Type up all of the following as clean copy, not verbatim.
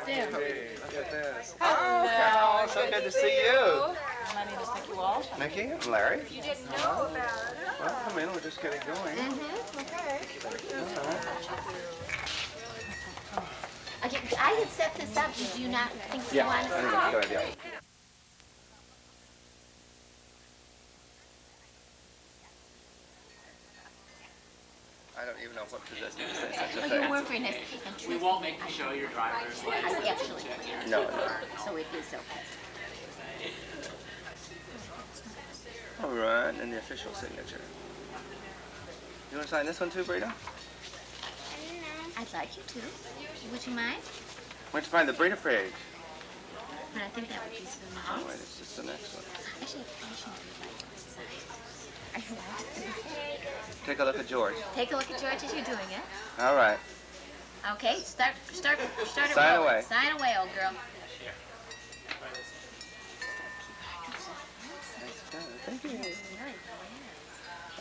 Tustin. Hey, look at this. Hello. Oh, so good to see you. My name is Mickey Walsh. Mickey, I'm Larry. You didn't know about it. Well, come in. We're just getting going. Okay. Okay, I had set this up. Did you not think you Yeah, wanted I to think that's a good idea. I don't even know what possessed me to say such a Well, thing. your work very nice. We won't make you show your driver's license. I actually can't. No, no. So it is okay. All right, and the official signature. You want to sign this one too, Brita? I'd like you to. Would you mind? Where'd you find the Brita page? But I think that would be so Oh, nice. wait, it's just the next one. Actually, I should are you allowed to? Take a look at George. Take a look at George as you're doing it. All right. Okay, start it Sign rolling. away. Sign away, old girl. Thank you.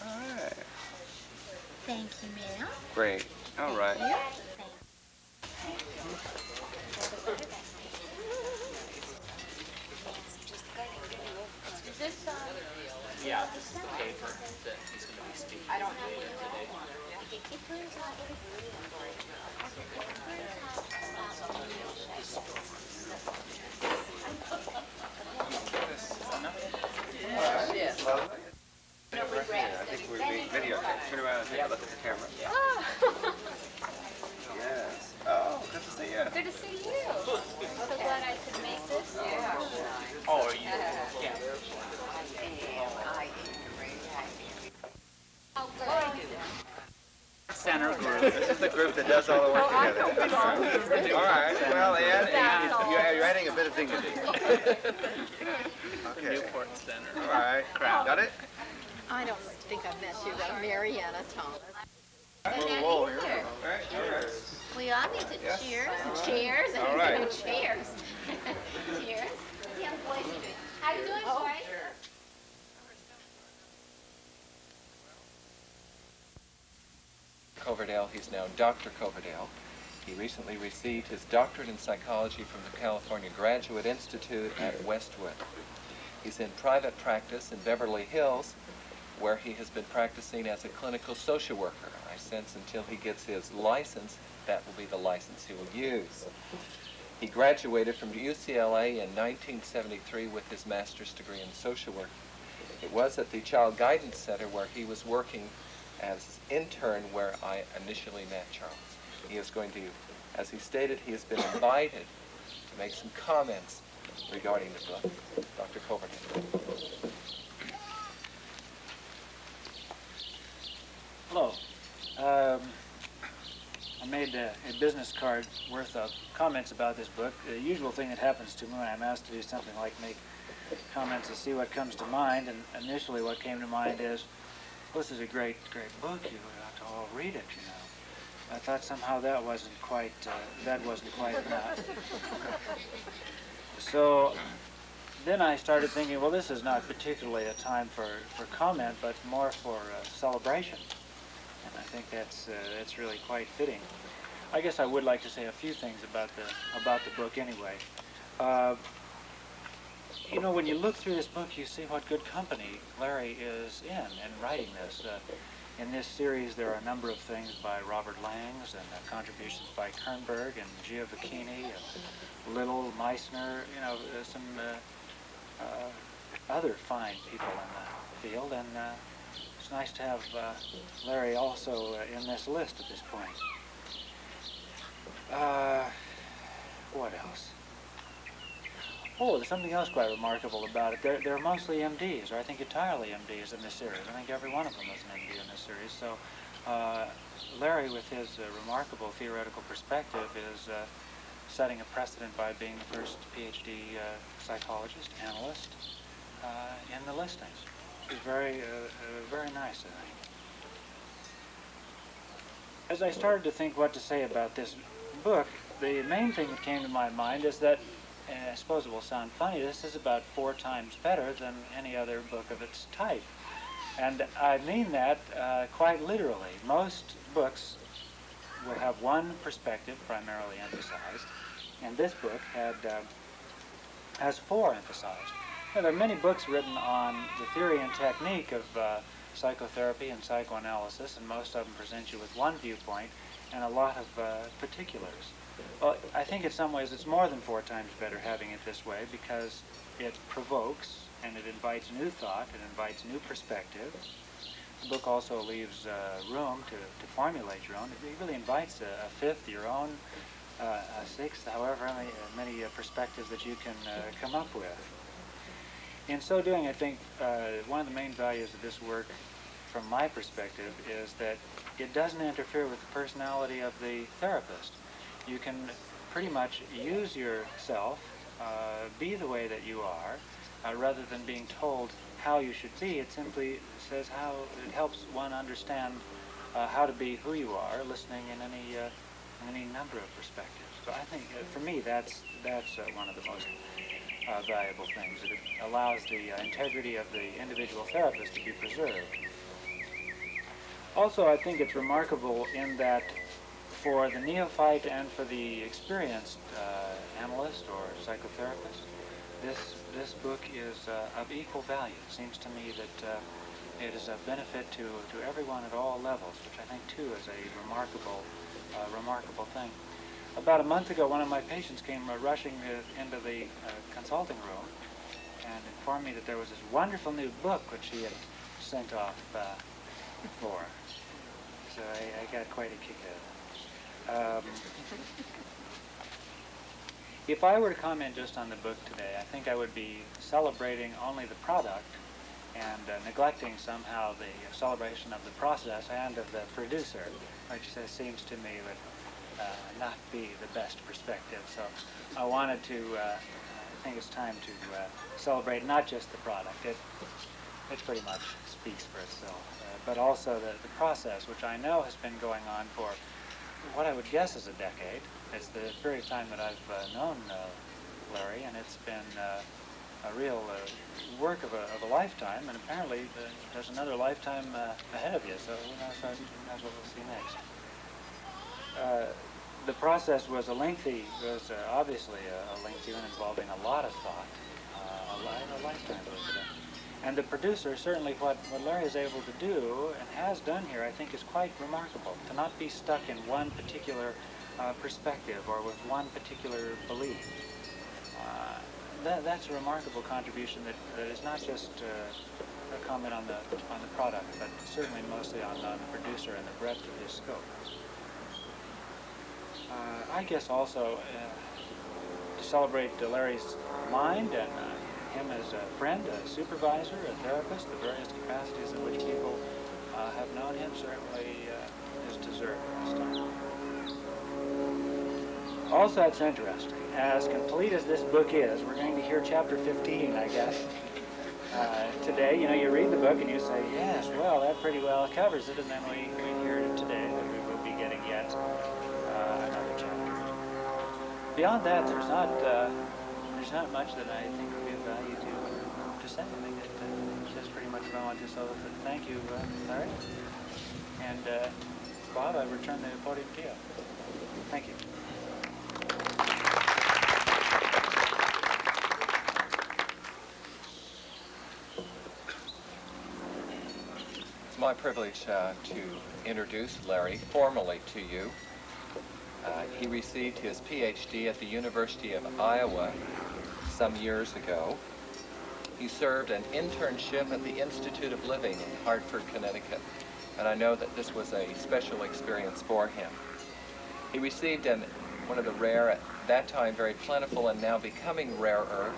All right. Thank you, ma'am. Great. All right. Is this, Yeah, this is the paper that he's going to be speaking I don't later today. I think we're being videotaped. Turn around and take a look at the camera. Yes. Oh, good to see you. Good to see you. So glad I could make this. Yeah. Oh, are you? Yeah. Oh, good. Center group. This is the group that does all the work together. All right. Well, Ann, you're adding a bit of dignity. Okay. Newport Center. All right. Got it? I don't think I've met you, but I'm Mariana Thomas. Whoa, here we go. All right. All right. We all need to Yes. cheers. Cheers. All right. Cheers. Cheers. Yeah, boy, you doing? How you doing, boy? Coverdale. He's now Dr. Coverdale. He recently received his doctorate in psychology from the California Graduate Institute at Westwood. He's in private practice in Beverly Hills, where he has been practicing as a clinical social worker. I sense until he gets his license, that will be the license he will use. He graduated from UCLA in 1973 with his master's degree in social work. It was at the Child Guidance Center where he was working as intern where I initially met Charles. He is going to, as he stated, he has been invited to make some comments regarding the book. Dr. Coverdale. Hello. I made a business card worth of comments about this book. The usual thing that happens to me when I'm asked to do something like make comments is see what comes to mind, and initially what came to mind is, well, this is a great book, you ought to all read it, you know. I thought somehow that wasn't quite enough. So then I started thinking, well, this is not particularly a time for comment, but more for celebration. And I think that's really quite fitting. I guess I would like to say a few things about the book anyway. You know, when you look through this book, you see what good company Larry is in writing this. In this series, there are a number of things by Robert Langs and contributions by Kernberg and Giovacchini and Little, Meissner, you know, some other fine people in the field. And it's nice to have Larry also in this list at this point. What else? Oh, there's something else quite remarkable about it. They're mostly MDs, or I think entirely MDs in this series. I think every one of them is an MD in this series. So Larry, with his remarkable theoretical perspective, is setting a precedent by being the first Ph.D. psychologist, analyst in the listings. It's very nice, I think. As I started to think what to say about this book, the main thing that came to my mind is that, and I suppose it will sound funny, this is about 4 times better than any other book of its type. And I mean that quite literally. Most books will have one perspective primarily emphasized, and this book has 4 emphasized. Now, there are many books written on the theory and technique of psychotherapy and psychoanalysis, and most of them present you with one viewpoint and a lot of particulars. Well, I think in some ways it's more than 4 times better having it this way, because it provokes and it invites new thought, it invites new perspective. The book also leaves room to formulate your own. It really invites a fifth, your own, a sixth, however many perspectives that you can come up with. In so doing, I think one of the main values of this work, from my perspective, is that it doesn't interfere with the personality of the therapist. You can pretty much use yourself, be the way that you are, rather than being told how you should be. It simply says how it helps one understand how to be who you are, listening in any number of perspectives. So I think, for me, that's one of the most valuable things. It allows the integrity of the individual therapist to be preserved. Also, I think it's remarkable in that for the neophyte and for the experienced analyst or psychotherapist, this book is of equal value. It seems to me that it is of benefit to everyone at all levels, which I think too is a remarkable thing. About a month ago, one of my patients came rushing into the consulting room and informed me that there was this wonderful new book which he had sent off for. So I got quite a kick out of it. If I were to comment just on the book today, I think I would be celebrating only the product and neglecting somehow the celebration of the process and of the producer, which seems to me would not be the best perspective. So I wanted to, I think it's time to celebrate not just the product. It pretty much speaks for itself, but also the process, which I know has been going on for what I would guess is a decade. It's the period of time that I've known Larry, and it's been a real work of a lifetime, and apparently there's another lifetime ahead of you, so who knows what we'll see next. The process was obviously a lengthy one involving a lot of thought, a lifetime of it. And the producer, certainly what Larry is able to do and has done here, I think is quite remarkable. To not be stuck in one particular perspective or with one particular belief. That's a remarkable contribution that is not just a comment on the product, but certainly mostly on the producer and the breadth of his scope. I guess also to celebrate Larry's mind and him as a friend, a supervisor, a therapist, the various capacities in which people have known him certainly is deserved this time. Also, it's interesting. As complete as this book is, we're going to hear chapter 15, I guess, today. You know, you read the book and you say, yes, well, that pretty well covers it, and then we hear today that we will be getting yet another chapter. Beyond that, there's not much that I think would be of value to say. I think that's pretty much what I want to say. So thank you, Larry. And Bob, I return the podium to you. Thank you. It's my privilege to introduce Larry formally to you. He received his Ph.D. at the University of Iowa some years ago. He served an internship at the Institute of Living in Hartford, Connecticut, and I know that this was a special experience for him. He received one of the rare, at that time very plentiful and now becoming rarer,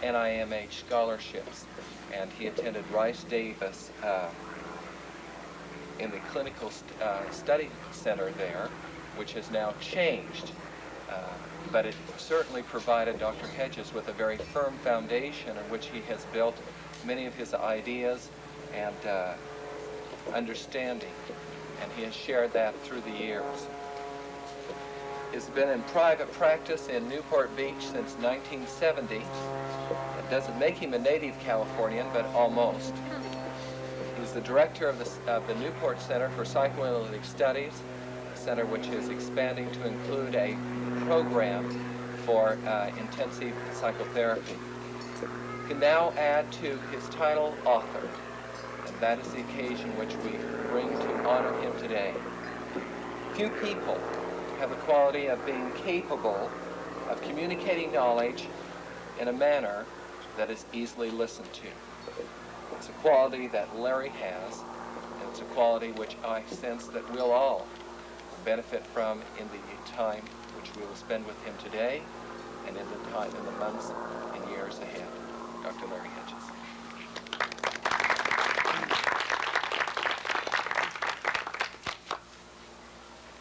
NIMH scholarships, and he attended Rice Davis in the Clinical Study Center there, which has now changed, but it certainly provided Dr. Hedges with a very firm foundation on which he has built many of his ideas and understanding, and he has shared that through the years. He's been in private practice in Newport Beach since 1970. It doesn't make him a native Californian, but almost. He's the director of the Newport Center for Psychoanalytic Studies, a center which is expanding to include a program for intensive psychotherapy. You can now add to his title author, and that is the occasion which we bring to honor him today. Few people have the quality of being capable of communicating knowledge in a manner that is easily listened to. It's a quality that Larry has, and it's a quality which I sense that we'll all benefit from in the time which we will spend with him today and in the months and years ahead. Dr. Larry Hedges.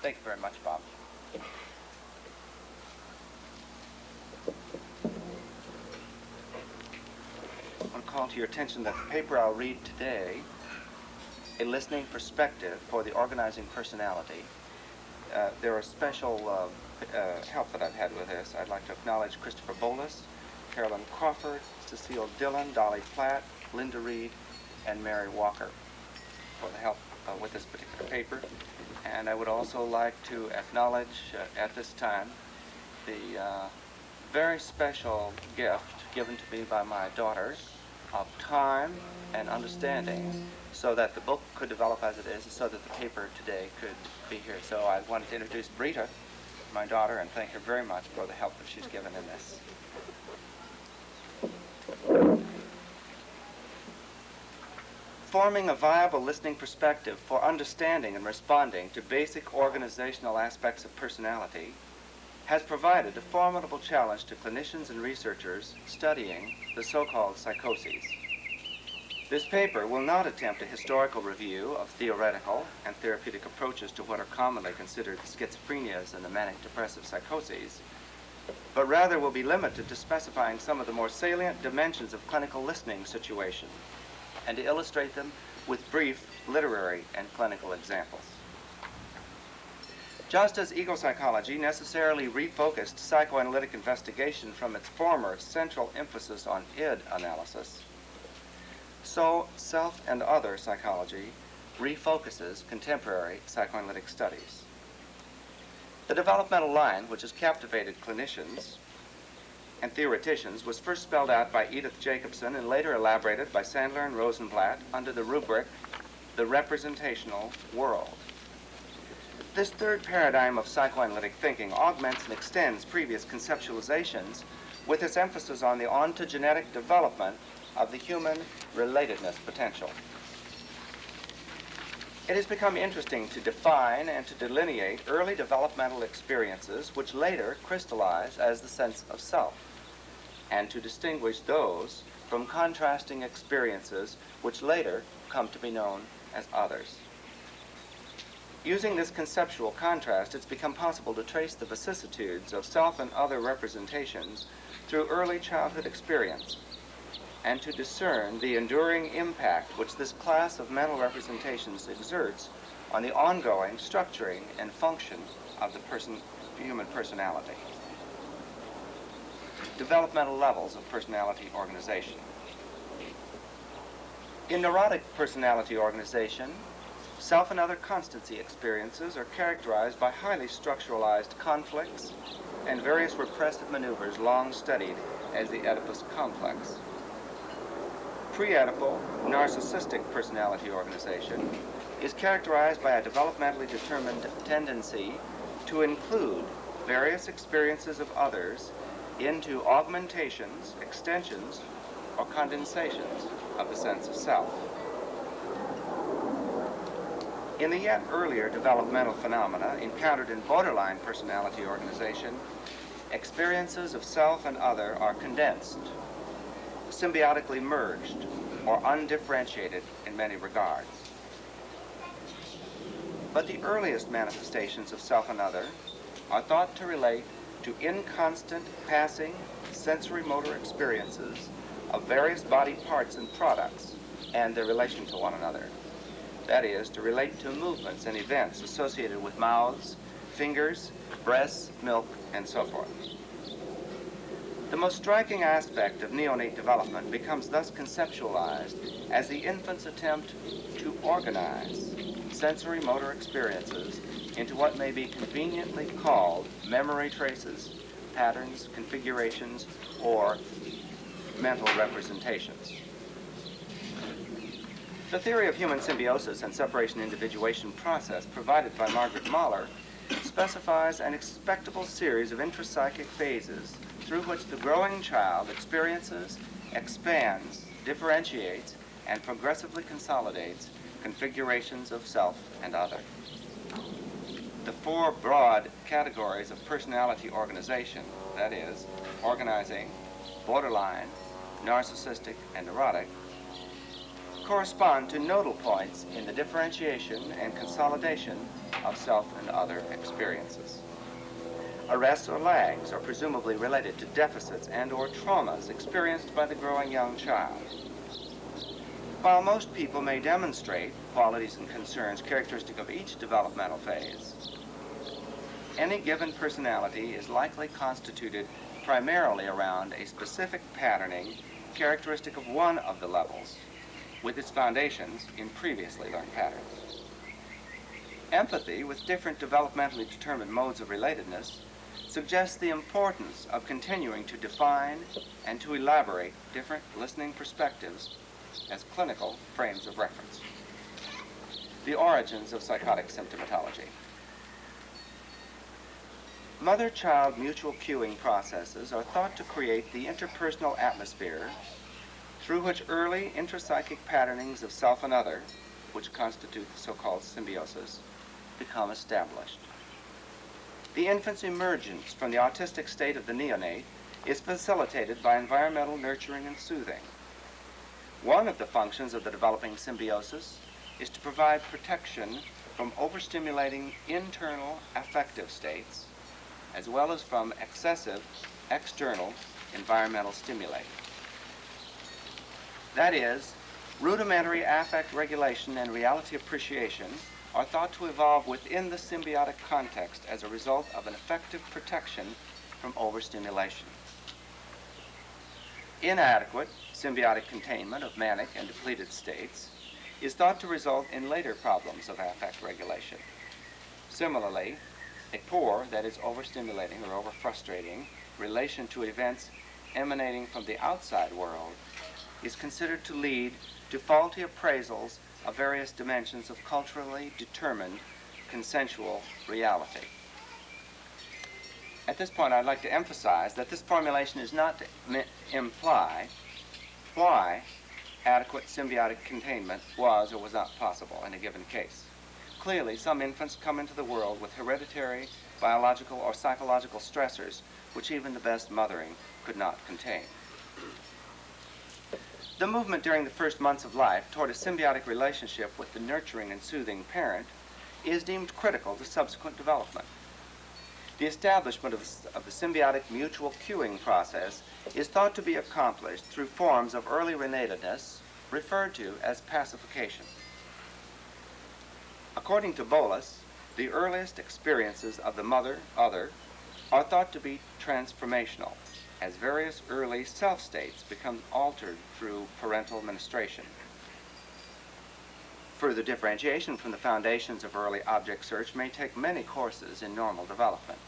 Thank you very much, Bob. I want to call to your attention that the paper I'll read today, A Listening Perspective for the Organizing Personality. There are special help that I've had with this. I'd like to acknowledge Christopher Bolus, Carolyn Crawford, Cecile Dillon, Dolly Platt, Linda Reed, and Mary Walker for the help with this particular paper. And I would also like to acknowledge at this time the very special gift given to me by my daughters of time and understanding so that the book could develop as it is, so that the paper today could be here. So I wanted to introduce Brita, my daughter, and thank her very much for the help that she's given in this. Forming a viable listening perspective for understanding and responding to basic organizational aspects of personality has provided a formidable challenge to clinicians and researchers studying the so-called psychoses. This paper will not attempt a historical review of theoretical and therapeutic approaches to what are commonly considered schizophrenias and the manic-depressive psychoses, but rather will be limited to specifying some of the more salient dimensions of clinical listening situation and to illustrate them with brief literary and clinical examples. Just as ego psychology necessarily refocused psychoanalytic investigation from its former central emphasis on id analysis, so self and other psychology refocuses contemporary psychoanalytic studies. The developmental line, which has captivated clinicians and theoreticians, was first spelled out by Edith Jacobson and later elaborated by Sandler and Rosenblatt under the rubric, the representational world. This third paradigm of psychoanalytic thinking augments and extends previous conceptualizations with its emphasis on the ontogenetic development of the human relatedness potential. It has become interesting to define and to delineate early developmental experiences which later crystallize as the sense of self, and to distinguish those from contrasting experiences which later come to be known as others. Using this conceptual contrast, it's become possible to trace the vicissitudes of self and other representations through early childhood experience, and to discern the enduring impact which this class of mental representations exerts on the ongoing structuring and function of the human personality. Developmental levels of personality organization. In neurotic personality organization, self and other constancy experiences are characterized by highly structuralized conflicts and various repressive maneuvers long studied as the Oedipus complex. Pre-Oedipal narcissistic personality organization is characterized by a developmentally determined tendency to include various experiences of others into augmentations, extensions, or condensations of the sense of self. In the yet earlier developmental phenomena encountered in borderline personality organization, experiences of self and other are condensed, symbiotically merged, or undifferentiated in many regards. But the earliest manifestations of self and other are thought to relate to inconstant passing sensory motor experiences of various body parts and products and their relation to one another. That is, to relate to movements and events associated with mouths, fingers, breasts, milk, and so forth. The most striking aspect of neonate development becomes thus conceptualized as the infant's attempt to organize sensory motor experiences into what may be conveniently called memory traces patterns, configurations, or mental representations. The theory of human symbiosis and separation individuation process provided by Margaret Mahler specifies an expectable series of intrapsychic phases through which the growing child experiences, expands, differentiates, and progressively consolidates configurations of self and other. The four broad categories of personality organization, that is, organizing, borderline, narcissistic, and neurotic, correspond to nodal points in the differentiation and consolidation of self and other experiences. Arrests or lags are presumably related to deficits and or traumas experienced by the growing young child. While most people may demonstrate qualities and concerns characteristic of each developmental phase, any given personality is likely constituted primarily around a specific patterning characteristic of one of the levels, with its foundations in previously learned patterns. Empathy with different developmentally determined modes of relatedness suggests the importance of continuing to define and to elaborate different listening perspectives as clinical frames of reference. The origins of psychotic symptomatology. Mother-child mutual cueing processes are thought to create the interpersonal atmosphere through which early intrapsychic patternings of self and other, which constitute the so-called symbiosis, become established. The infant's emergence from the autistic state of the neonate is facilitated by environmental nurturing and soothing. One of the functions of the developing symbiosis is to provide protection from overstimulating internal affective states, as well as from excessive external environmental stimuli. That is, rudimentary affect regulation and reality appreciation are thought to evolve within the symbiotic context as a result of an effective protection from overstimulation. Inadequate symbiotic containment of manic and depleted states is thought to result in later problems of affect regulation. Similarly, a poor, that is overstimulating or over-frustrating, relation to events emanating from the outside world is considered to lead to faulty appraisals of various dimensions of culturally determined consensual reality. At this point, I'd like to emphasize that this formulation is not to imply why adequate symbiotic containment was or was not possible in a given case. Clearly, some infants come into the world with hereditary, biological, or psychological stressors which even the best mothering could not contain. The movement during the first months of life toward a symbiotic relationship with the nurturing and soothing parent is deemed critical to subsequent development. The establishment of the symbiotic mutual cueing process is thought to be accomplished through forms of early relatedness referred to as pacification. According to Bolus, the earliest experiences of the mother-other are thought to be transformational, as various early self-states become altered through parental ministration. Further differentiation from the foundations of early object search may take many courses in normal development.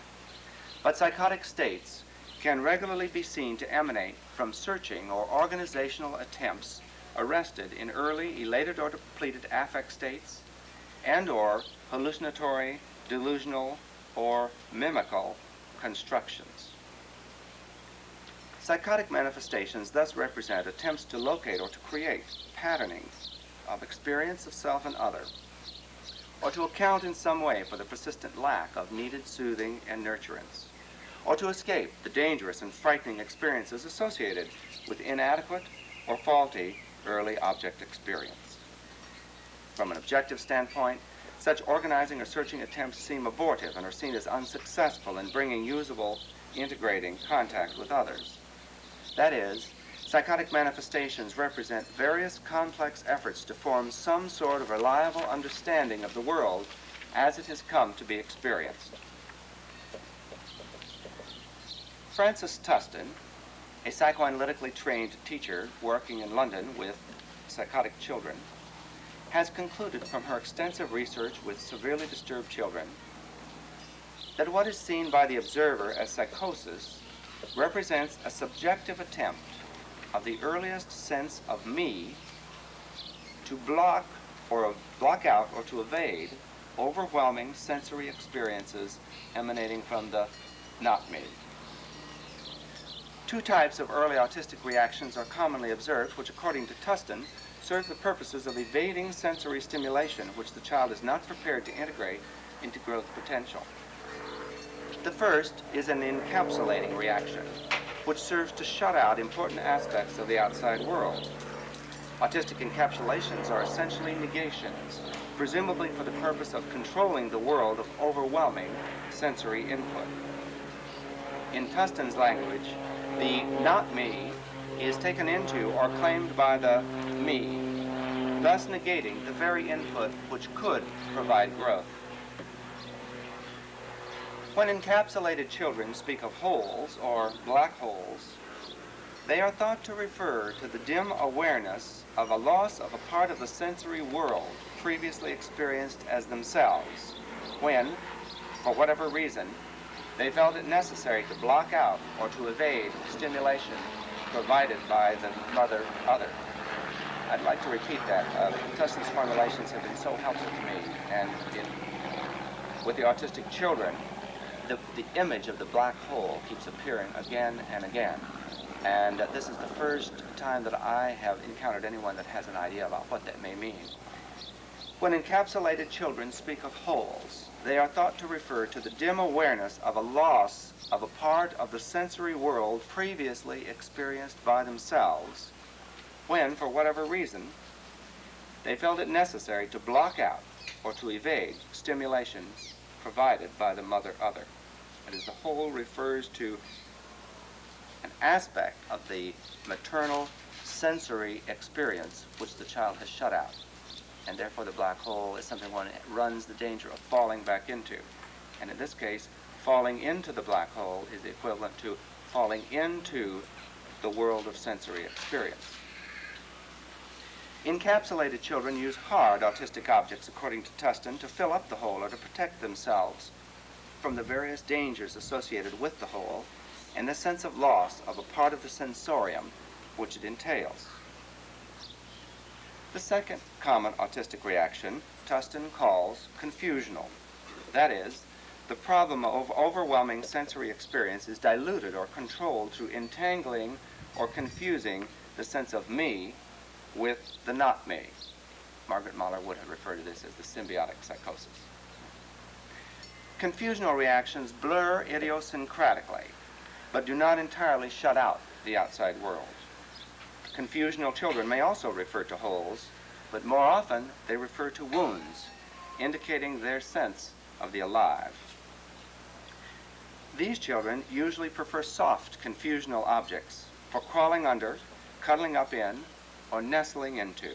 But psychotic states can regularly be seen to emanate from searching or organizational attempts arrested in early elated or depleted affect states and or hallucinatory, delusional, or mimical constructions. Psychotic manifestations thus represent attempts to locate or to create patternings of experience of self and other, or to account in some way for the persistent lack of needed soothing and nurturance, or to escape the dangerous and frightening experiences associated with inadequate or faulty early object experience. From an objective standpoint, such organizing or searching attempts seem abortive and are seen as unsuccessful in bringing usable, integrating contact with others. That is, psychotic manifestations represent various complex efforts to form some sort of reliable understanding of the world as it has come to be experienced. Frances Tustin, a psychoanalytically trained teacher working in London with psychotic children, has concluded from her extensive research with severely disturbed children that what is seen by the observer as psychosis represents a subjective attempt of the earliest sense of me to block out or to evade overwhelming sensory experiences emanating from the not me. Two types of early autistic reactions are commonly observed, which according to Tustin serve the purposes of evading sensory stimulation which the child is not prepared to integrate into growth potential. The first is an encapsulating reaction, which serves to shut out important aspects of the outside world. Autistic encapsulations are essentially negations, presumably for the purpose of controlling the world of overwhelming sensory input. In Tustin's language, the not me is taken into or claimed by the me, thus negating the very input which could provide growth. When encapsulated children speak of holes or black holes, they are thought to refer to the dim awareness of a loss of a part of the sensory world previously experienced as themselves, when, for whatever reason, they felt it necessary to block out or to evade stimulation provided by the mother other. I'd like to repeat that. Tustin's formulations have been so helpful to me, and with the autistic children, the image of the black hole keeps appearing again and again. And this is the first time that I have encountered anyone that has an idea about what that may mean. When encapsulated children speak of holes, they are thought to refer to the dim awareness of a loss of a part of the sensory world previously experienced by themselves, when, for whatever reason, they felt it necessary to block out or to evade stimulation provided by the mother other. That is, the whole refers to an aspect of the maternal sensory experience which the child has shut out. And therefore the black hole is something one runs the danger of falling back into. And in this case, falling into the black hole is equivalent to falling into the world of sensory experience. Encapsulated children use hard autistic objects, according to Tustin, to fill up the hole or to protect themselves from the various dangers associated with the hole and the sense of loss of a part of the sensorium which it entails. The second common autistic reaction Tustin calls confusional. That is, the problem of overwhelming sensory experience is diluted or controlled through entangling or confusing the sense of me with the not me. Margaret Mahler would have referred to this as the symbiotic psychosis. Confusional reactions blur idiosyncratically, but do not entirely shut out the outside world. Confusional children may also refer to holes, but more often they refer to wounds, indicating their sense of the alive. These children usually prefer soft confusional objects for crawling under, cuddling up in, or nestling into.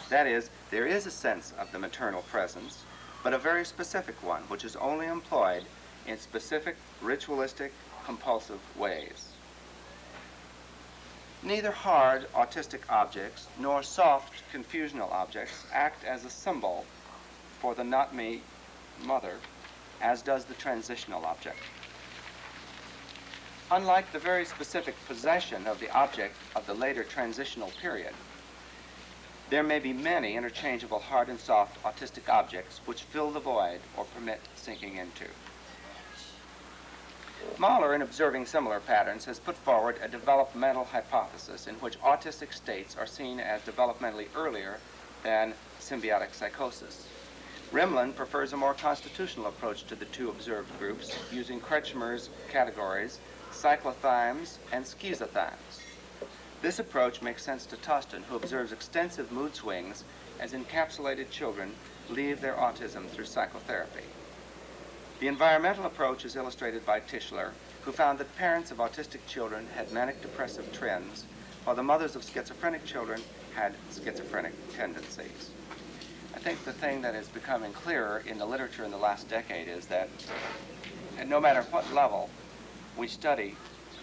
That is, there is a sense of the maternal presence, but a very specific one, which is only employed in specific ritualistic, compulsive ways. Neither hard autistic objects nor soft confusional objects act as a symbol for the not me mother, as does the transitional object. Unlike the very specific possession of the object of the later transitional period, there may be many interchangeable hard and soft autistic objects which fill the void or permit sinking into. Mahler, in observing similar patterns, has put forward a developmental hypothesis in which autistic states are seen as developmentally earlier than symbiotic psychosis. Rimland prefers a more constitutional approach to the two observed groups, using Kretschmer's categories, cyclothymes and schizothymes. This approach makes sense to Tustin, who observes extensive mood swings as encapsulated children leave their autism through psychotherapy. The environmental approach is illustrated by Tischler, who found that parents of autistic children had manic depressive trends, while the mothers of schizophrenic children had schizophrenic tendencies. I think the thing that is becoming clearer in the literature in the last decade is that no matter what level we study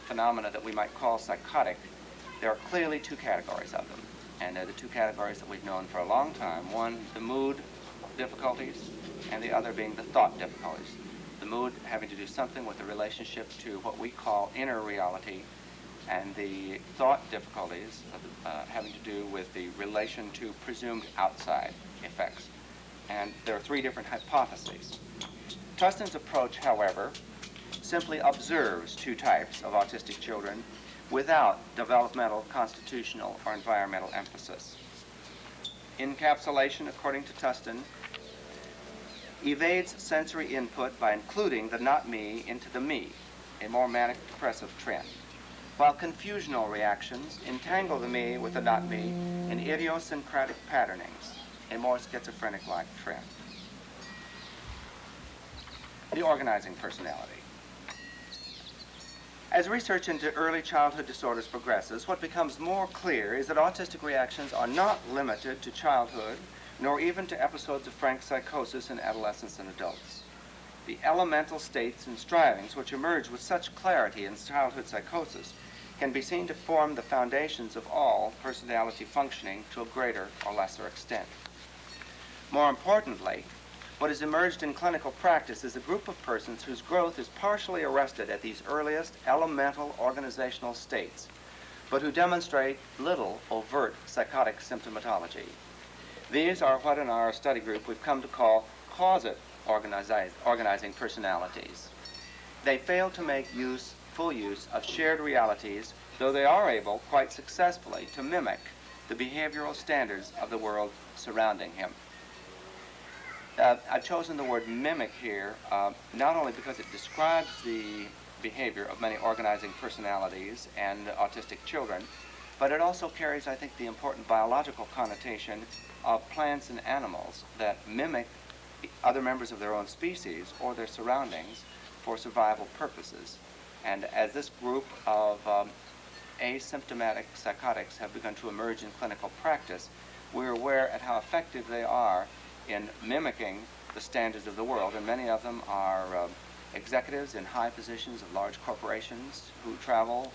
phenomena that we might call psychotic, there are clearly two categories of them. And they're the two categories that we've known for a long time. One, the mood difficulties, and the other being the thought difficulties. the mood having to do something with the relationship to what we call inner reality, and the thought difficulties having to do with the relation to presumed outside effects. And there are three different hypotheses. Tustin's approach, however, simply observes two types of autistic children without developmental, constitutional, or environmental emphasis. Encapsulation, according to Tustin, evades sensory input by including the not me into the me, a more manic depressive trend, while confusional reactions entangle the me with the not me in idiosyncratic patternings, a more schizophrenic-like trend. The organizing personality. As research into early childhood disorders progresses, what becomes more clear is that autistic reactions are not limited to childhood, nor even to episodes of frank psychosis in adolescents and adults. The elemental states and strivings which emerge with such clarity in childhood psychosis can be seen to form the foundations of all personality functioning to a greater or lesser extent. More importantly, what has emerged in clinical practice is a group of persons whose growth is partially arrested at these earliest elemental organizational states, but who demonstrate little overt psychotic symptomatology. These are what in our study group we've come to call closet organizing personalities. They fail to make full use of shared realities, though they are able quite successfully to mimic the behavioral standards of the world surrounding him. I've chosen the word mimic here not only because it describes the behavior of many organizing personalities and autistic children, but it also carries, I think, the important biological connotation of plants and animals that mimic other members of their own species or their surroundings for survival purposes. And as this group of asymptomatic psychotics have begun to emerge in clinical practice, we're aware at how effective they are in mimicking the standards of the world, and many of them are executives in high positions of large corporations who travel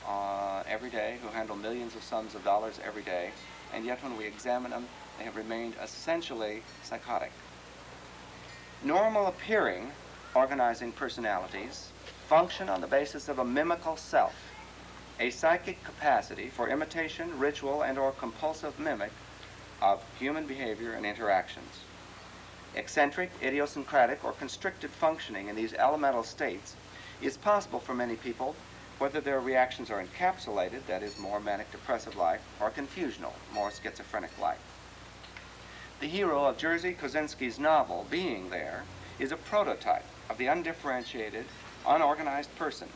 every day, who handle millions of sums of dollars every day, and yet when we examine them, they have remained essentially psychotic. Normal appearing organizing personalities function on the basis of a mimical self, a psychic capacity for imitation, ritual, and/or compulsive mimic of human behavior and interactions. Eccentric, idiosyncratic, or constricted functioning in these elemental states is possible for many people, whether their reactions are encapsulated, that is, more manic depressive-like, or confusional, more schizophrenic-like. The hero of Jerzy Kosinski's novel, Being There, is a prototype of the undifferentiated, unorganized person,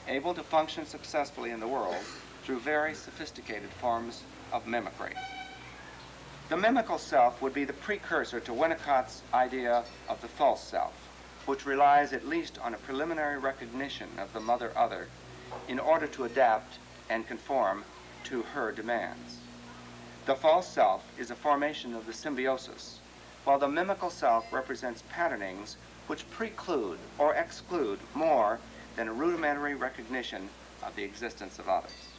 able to function successfully in the world through very sophisticated forms of mimicry. The mimical self would be the precursor to Winnicott's idea of the false self, which relies at least on a preliminary recognition of the mother other in order to adapt and conform to her demands. The false self is a formation of the symbiosis, while the mimical self represents patternings which preclude or exclude more than a rudimentary recognition of the existence of others.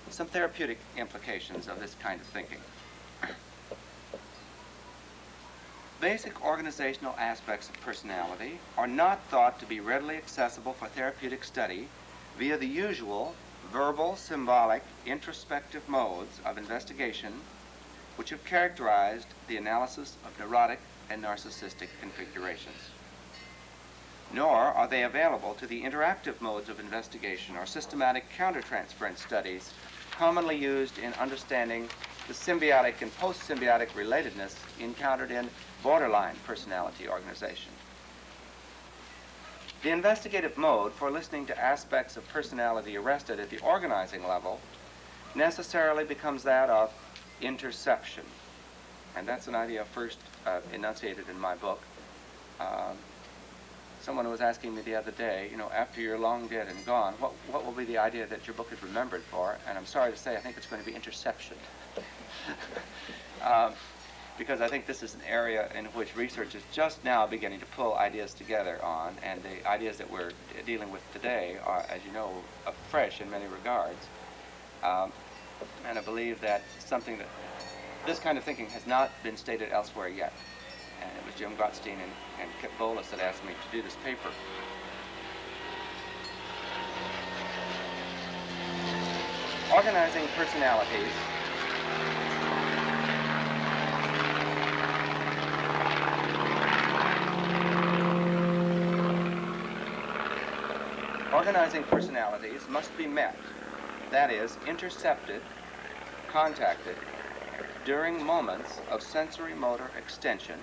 Some therapeutic implications of this kind of thinking. Basic organizational aspects of personality are not thought to be readily accessible for therapeutic study via the usual verbal, symbolic, introspective modes of investigation which have characterized the analysis of neurotic and narcissistic configurations. Nor are they available to the interactive modes of investigation or systematic countertransference studies commonly used in understanding the symbiotic and post-symbiotic relatedness encountered in borderline personality organization. The investigative mode for listening to aspects of personality arrested at the organizing level necessarily becomes that of interception. And that's an idea first enunciated in my book. Someone was asking me the other day, after you're long dead and gone, what will be the idea that your book is remembered for? And I'm sorry to say, I think it's going to be interception. Because I think this is an area in which research is just now beginning to pull ideas together on, and the ideas that we're dealing with today are, as you know, fresh in many regards. And I believe that something that this kind of thinking has not been stated elsewhere yet. and it was Jim Gottstein and Kip Bolus that asked me to do this paper. Organizing personalities must be met, that is, intercepted, contacted, during moments of sensory motor extension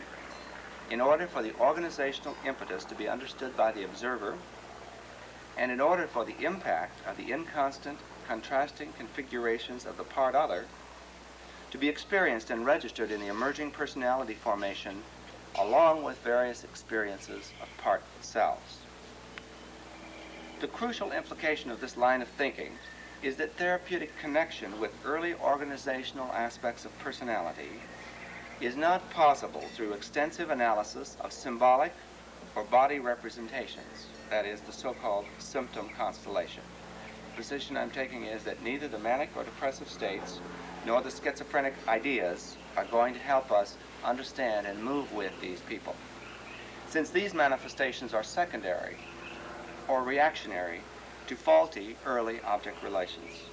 in order for the organizational impetus to be understood by the observer and in order for the impact of the inconstant, contrasting configurations of the part other to be experienced and registered in the emerging personality formation along with various experiences of part selves. The crucial implication of this line of thinking is that therapeutic connection with early organizational aspects of personality is not possible through extensive analysis of symbolic or body representations, that is, the so-called symptom constellation. The position I'm taking is that neither the manic or depressive states nor the schizophrenic ideas are going to help us understand and move with these people, since these manifestations are secondary or reactionary to faulty early object relations.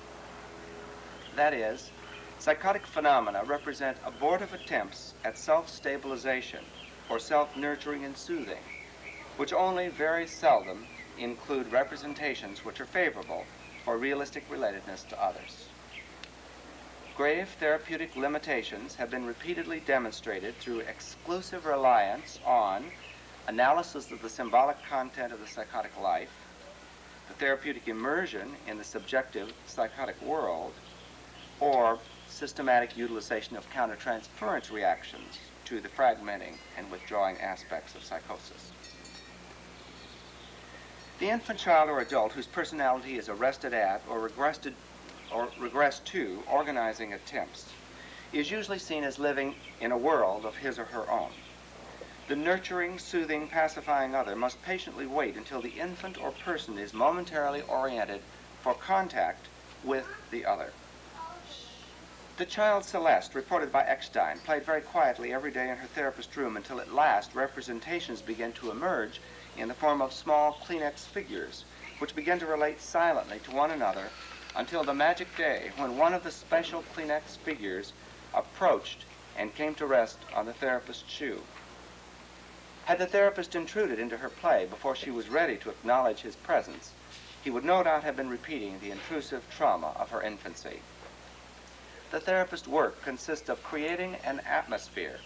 That is, psychotic phenomena represent abortive attempts at self-stabilization or self-nurturing and soothing, which only very seldom include representations which are favorable for realistic relatedness to others. Grave therapeutic limitations have been repeatedly demonstrated through exclusive reliance on analysis of the symbolic content of the psychotic life, the therapeutic immersion in the subjective psychotic world, or systematic utilization of countertransference reactions to the fragmenting and withdrawing aspects of psychosis. The infant, child, or adult whose personality is arrested at or regressed to organizing attempts is usually seen as living in a world of his or her own. The nurturing, soothing, pacifying other must patiently wait until the infant or person is momentarily oriented for contact with the other. The child Celeste, reported by Eckstein, played very quietly every day in her therapist's room until at last representations began to emerge in the form of small Kleenex figures, which began to relate silently to one another until the magic day when one of the special Kleenex figures approached and came to rest on the therapist's shoe. Had the therapist intruded into her play before she was ready to acknowledge his presence, he would no doubt have been repeating the intrusive trauma of her infancy. The therapist's work consists of creating an atmosphere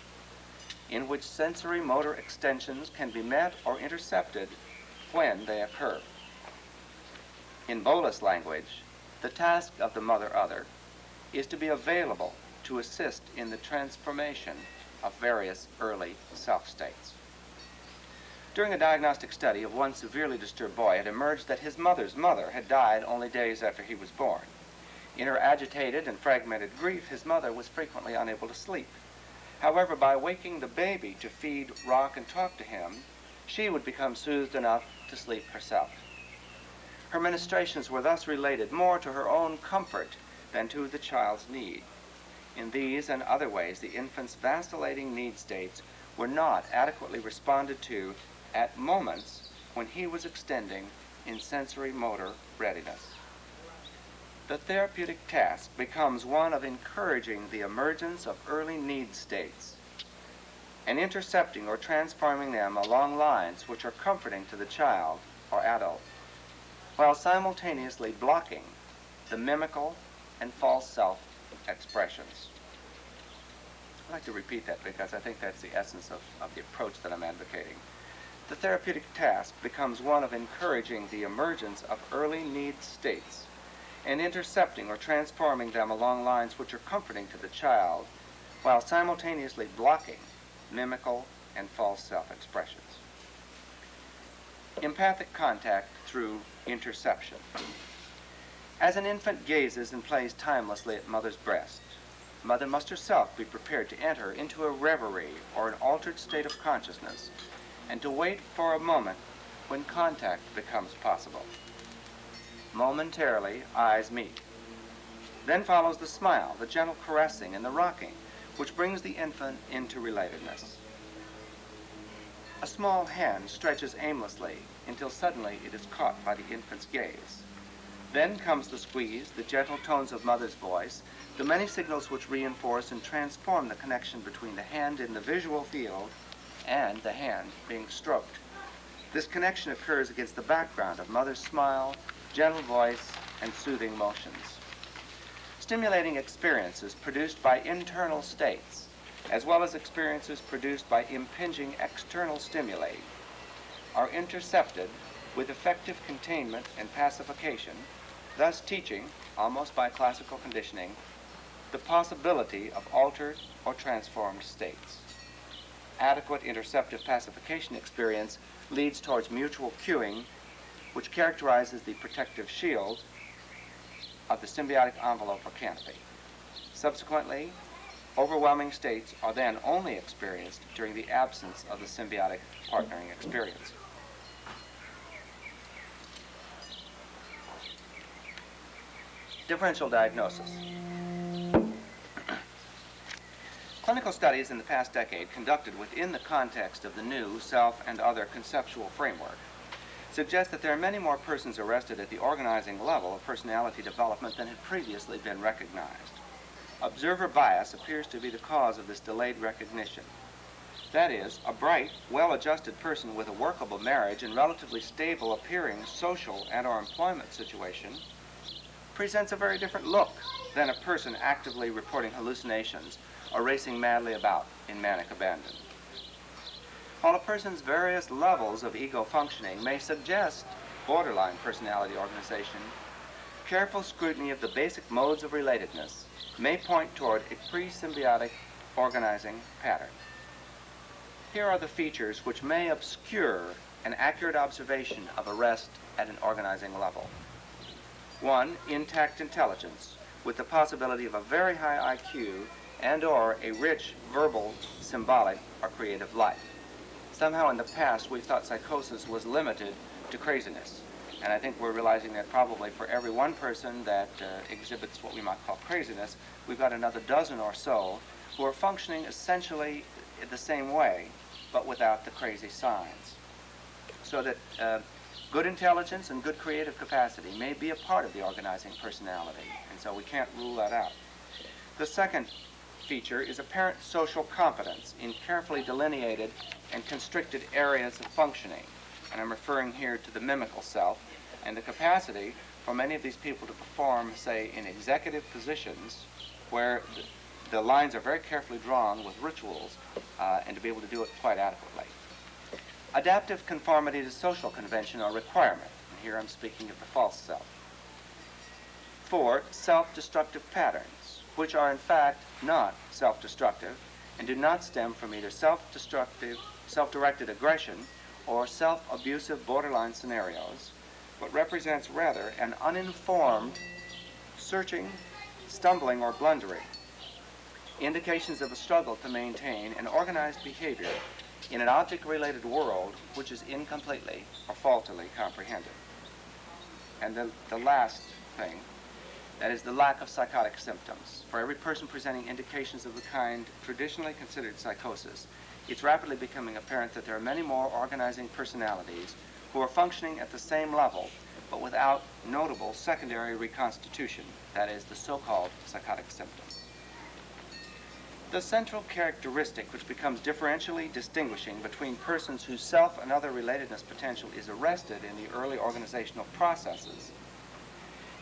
in which sensory motor extensions can be met or intercepted when they occur. In Bolus language, the task of the mother-other is to be available to assist in the transformation of various early self-states. During a diagnostic study of one severely disturbed boy, it emerged that his mother's mother had died only days after he was born. In her agitated and fragmented grief, his mother was frequently unable to sleep. However, by waking the baby to feed, rock, and talk to him, she would become soothed enough to sleep herself. Her ministrations were thus related more to her own comfort than to the child's need. In these and other ways, the infant's vacillating need states were not adequately responded to at moments when he was extending in sensory motor readiness. The therapeutic task becomes one of encouraging the emergence of early need states and intercepting or transforming them along lines which are comforting to the child or adult, while simultaneously blocking the mimical and false self expressions. I'd like to repeat that because I think that's the essence of the approach that I'm advocating. The therapeutic task becomes one of encouraging the emergence of early need states and intercepting or transforming them along lines which are comforting to the child, while simultaneously blocking mimical and false self-expressions. Empathic contact through interception. As an infant gazes and plays timelessly at mother's breast, mother must herself be prepared to enter into a reverie or an altered state of consciousness and to wait for a moment when contact becomes possible. Momentarily, eyes meet. Then follows the smile, the gentle caressing, and the rocking, which brings the infant into relatedness. A small hand stretches aimlessly until suddenly it is caught by the infant's gaze. Then comes the squeeze, the gentle tones of mother's voice, the many signals which reinforce and transform the connection between the hand in the visual field and the hand being stroked. This connection occurs against the background of mother's smile, gentle voice, and soothing motions. Stimulating experiences produced by internal states, as well as experiences produced by impinging external stimuli, are intercepted with effective containment and pacification, thus teaching, almost by classical conditioning, the possibility of altered or transformed states. Adequate interceptive pacification experience leads towards mutual cueing, which characterizes the protective shield of the symbiotic envelope or canopy. Subsequently, overwhelming states are then only experienced during the absence of the symbiotic partnering experience. Differential diagnosis. Clinical studies in the past decade conducted within the context of the new self and other conceptual framework suggest that there are many more persons arrested at the organizing level of personality development than had previously been recognized. Observer bias appears to be the cause of this delayed recognition. That is, a bright, well-adjusted person with a workable marriage and relatively stable appearing social and/or employment situation presents a very different look than a person actively reporting hallucinations or racing madly about in manic abandon. While a person's various levels of ego functioning may suggest borderline personality organization, careful scrutiny of the basic modes of relatedness may point toward a pre-symbiotic organizing pattern. Here are the features which may obscure an accurate observation of arrest at an organizing level. 1. Intact intelligence, with the possibility of a very high IQ and/or a rich verbal, symbolic, or creative life. Somehow in the past we've thought psychosis was limited to craziness, and I think we're realizing that probably for every one person that exhibits what we might call craziness, we've got another dozen or so who are functioning essentially the same way, but without the crazy signs. So that good intelligence and good creative capacity may be a part of the organizing personality, and so we can't rule that out. The second feature is apparent social competence in carefully delineated and constricted areas of functioning, and I'm referring here to the mimical self and the capacity for many of these people to perform, say, in executive positions where the lines are very carefully drawn with rituals and to be able to do it quite adequately. Adaptive conformity to social convention or requirement, and here I'm speaking of the false self. 4. Self-destructive patterns, which are in fact not self-destructive and do not stem from either self-destructive, self-directed aggression or self-abusive borderline scenarios, but represents rather an uninformed searching, stumbling, or blundering, indications of a struggle to maintain an organized behavior in an object-related world which is incompletely or faultily comprehended. And the last thing, that is the lack of psychotic symptoms. For every person presenting indications of the kind traditionally considered psychosis, it's rapidly becoming apparent that there are many more organizing personalities who are functioning at the same level, but without notable secondary reconstitution, that is, the so-called psychotic symptoms. The central characteristic which becomes differentially distinguishing between persons whose self and other relatedness potential is arrested in the early organizational processes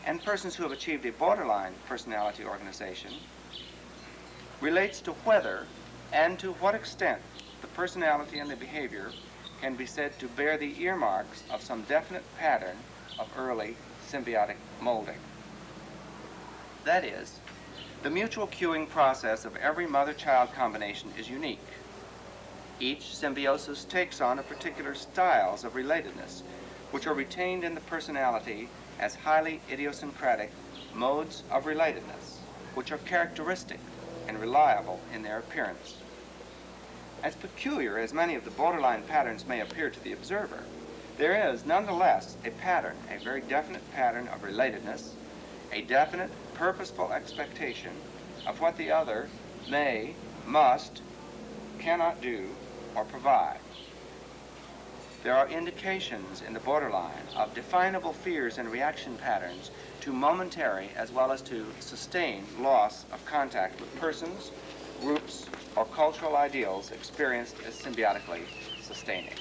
and persons who have achieved a borderline personality organization relates to whether and to what extent the personality and the behavior can be said to bear the earmarks of some definite pattern of early symbiotic molding. That is, the mutual cueing process of every mother-child combination is unique. Each symbiosis takes on a particular styles of relatedness, which are retained in the personality as highly idiosyncratic modes of relatedness, which are characteristic and reliable in their appearance. As peculiar as many of the borderline patterns may appear to the observer, there is nonetheless a pattern, a very definite pattern of relatedness, a definite, purposeful expectation of what the other may, must, cannot do, or provide. there are indications in the borderline of definable fears and reaction patterns to momentary as well as to sustained loss of contact with persons, groups, or cultural ideals experienced as symbiotically sustaining.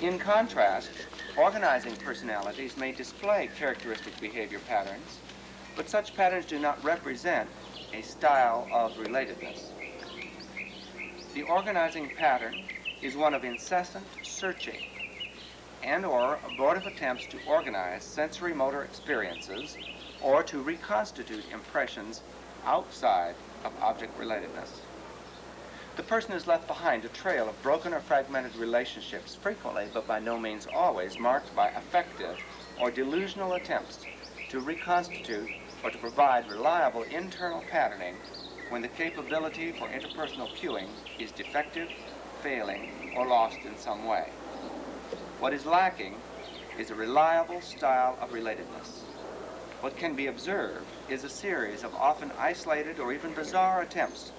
In contrast, organizing personalities may display characteristic behavior patterns, but such patterns do not represent a style of relatedness. The organizing pattern is one of incessant searching and/or abortive attempts to organize sensory motor experiences or to reconstitute impressions outside of object relatedness. The person is left behind a trail of broken or fragmented relationships, frequently but by no means always marked by affective or delusional attempts to reconstitute or to provide reliable internal patterning when the capability for interpersonal cueing is defective, failing, or lost in some way. What is lacking is a reliable style of relatedness. What can be observed is a series of often isolated or even bizarre attempts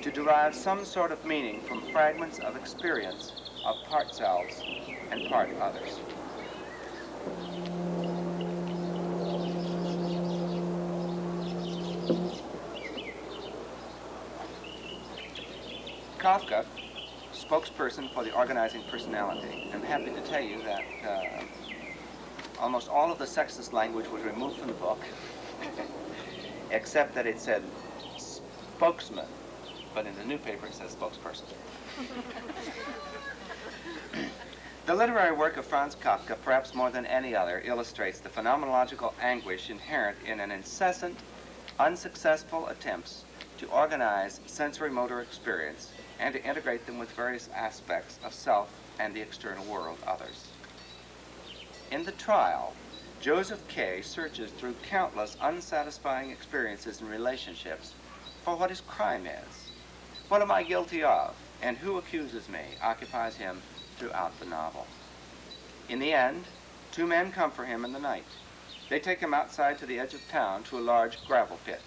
to derive some sort of meaning from fragments of experience of part selves and part others. Kafka, spokesperson for the organizing personality. I'm happy to tell you that almost all of the sexist language was removed from the book, except that it said spokesman, but in the new paper it says spokesperson. The literary work of Franz Kafka, perhaps more than any other, illustrates the phenomenological anguish inherent in an incessant, unsuccessful attempts to organize sensory motor experience and to integrate them with various aspects of self and the external world, others. In The Trial, Joseph K. searches through countless unsatisfying experiences and relationships for what his crime is. What am I guilty of, and who accuses me, occupies him throughout the novel. In the end, two men come for him in the night. They take him outside to the edge of town to a large gravel pit.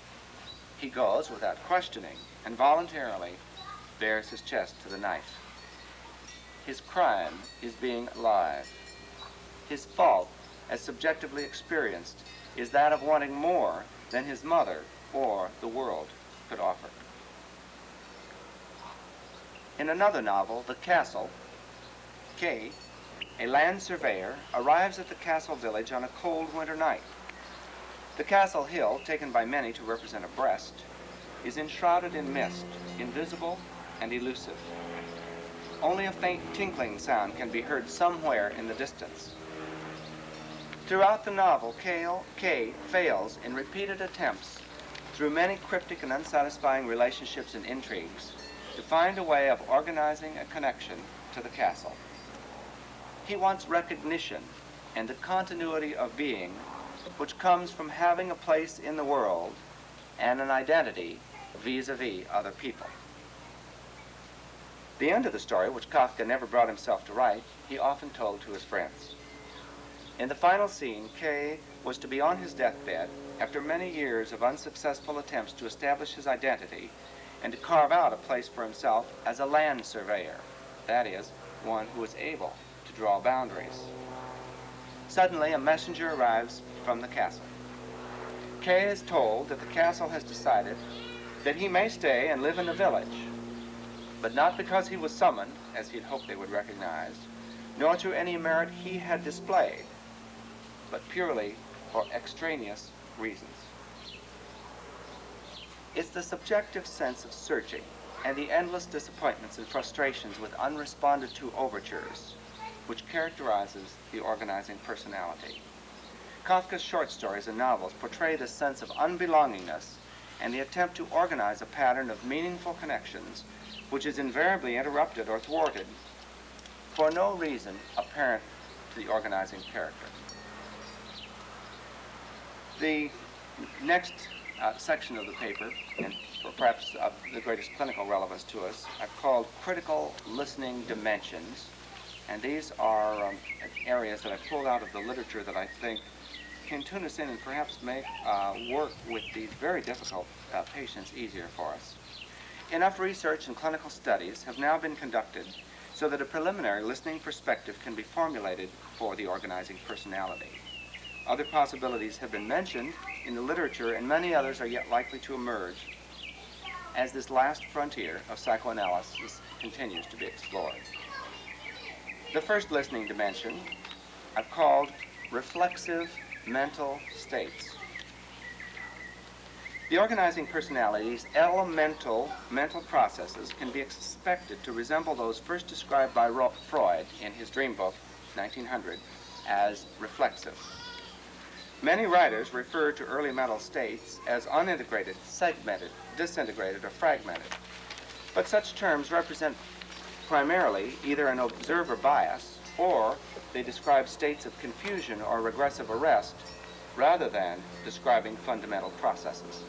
He goes without questioning and voluntarily bares his chest to the knife. His crime is being alive. His fault, as subjectively experienced, is that of wanting more than his mother or the world could offer. In another novel, The Castle, Kay, a land surveyor, arrives at the castle village on a cold winter night. The castle hill, taken by many to represent a breast, is enshrouded in mist, invisible and elusive. Only a faint tinkling sound can be heard somewhere in the distance. Throughout the novel, Kay fails in repeated attempts, through many cryptic and unsatisfying relationships and intrigues, to find a way of organizing a connection to the castle. He wants recognition and the continuity of being, which comes from having a place in the world and an identity vis-a-vis other people. The end of the story, which Kafka never brought himself to write, he often told to his friends. In the final scene, Kay was to be on his deathbed after many years of unsuccessful attempts to establish his identity and to carve out a place for himself as a land surveyor, that is, one who is able to draw boundaries. Suddenly, a messenger arrives from the castle. Kay is told that the castle has decided that he may stay and live in the village, but not because he was summoned, as he'd hoped they would recognize, nor through any merit he had displayed, but purely for extraneous reasons. It's the subjective sense of searching and the endless disappointments and frustrations with unresponded to overtures which characterizes the organizing personality. Kafka's short stories and novels portray this sense of unbelongingness and the attempt to organize a pattern of meaningful connections which is invariably interrupted or thwarted for no reason apparent to the organizing character. The next section of the paper, and perhaps of the greatest clinical relevance to us, are called critical listening dimensions. And these are areas that I pulled out of the literature that I think can tune us in and perhaps make work with these very difficult patients easier for us. Enough research and clinical studies have now been conducted so that a preliminary listening perspective can be formulated for the organizing personality. Other possibilities have been mentioned in the literature, and many others are yet likely to emerge as this last frontier of psychoanalysis continues to be explored. The first listening dimension I've called reflexive mental states. The organizing personality's elemental mental processes can be expected to resemble those first described by Freud in his dream book, 1900, as reflexive. Many writers refer to early mental states as unintegrated, segmented, disintegrated, or fragmented. But such terms represent primarily either an observer bias, or they describe states of confusion or regressive arrest, rather than describing fundamental processes.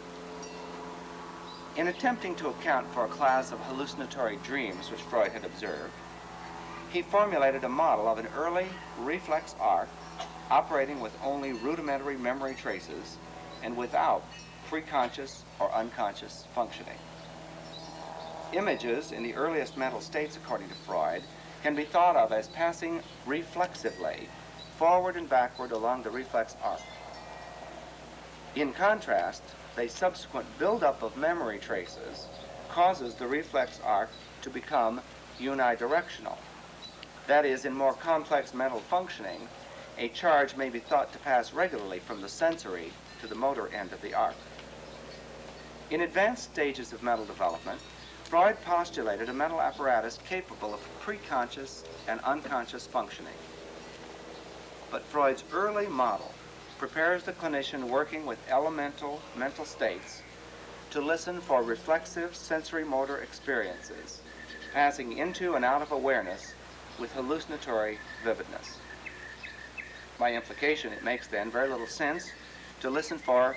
In attempting to account for a class of hallucinatory dreams which Freud had observed, he formulated a model of an early reflex arc operating with only rudimentary memory traces and without preconscious or unconscious functioning. Images in the earliest mental states, according to Freud, can be thought of as passing reflexively forward and backward along the reflex arc. In contrast, the subsequent buildup of memory traces causes the reflex arc to become unidirectional. That is, in more complex mental functioning, a charge may be thought to pass regularly from the sensory to the motor end of the arc. In advanced stages of mental development, Freud postulated a mental apparatus capable of preconscious and unconscious functioning. But Freud's early model prepares the clinician working with elemental mental states to listen for reflexive sensory motor experiences, passing into and out of awareness with hallucinatory vividness. By implication, it makes then very little sense to listen for,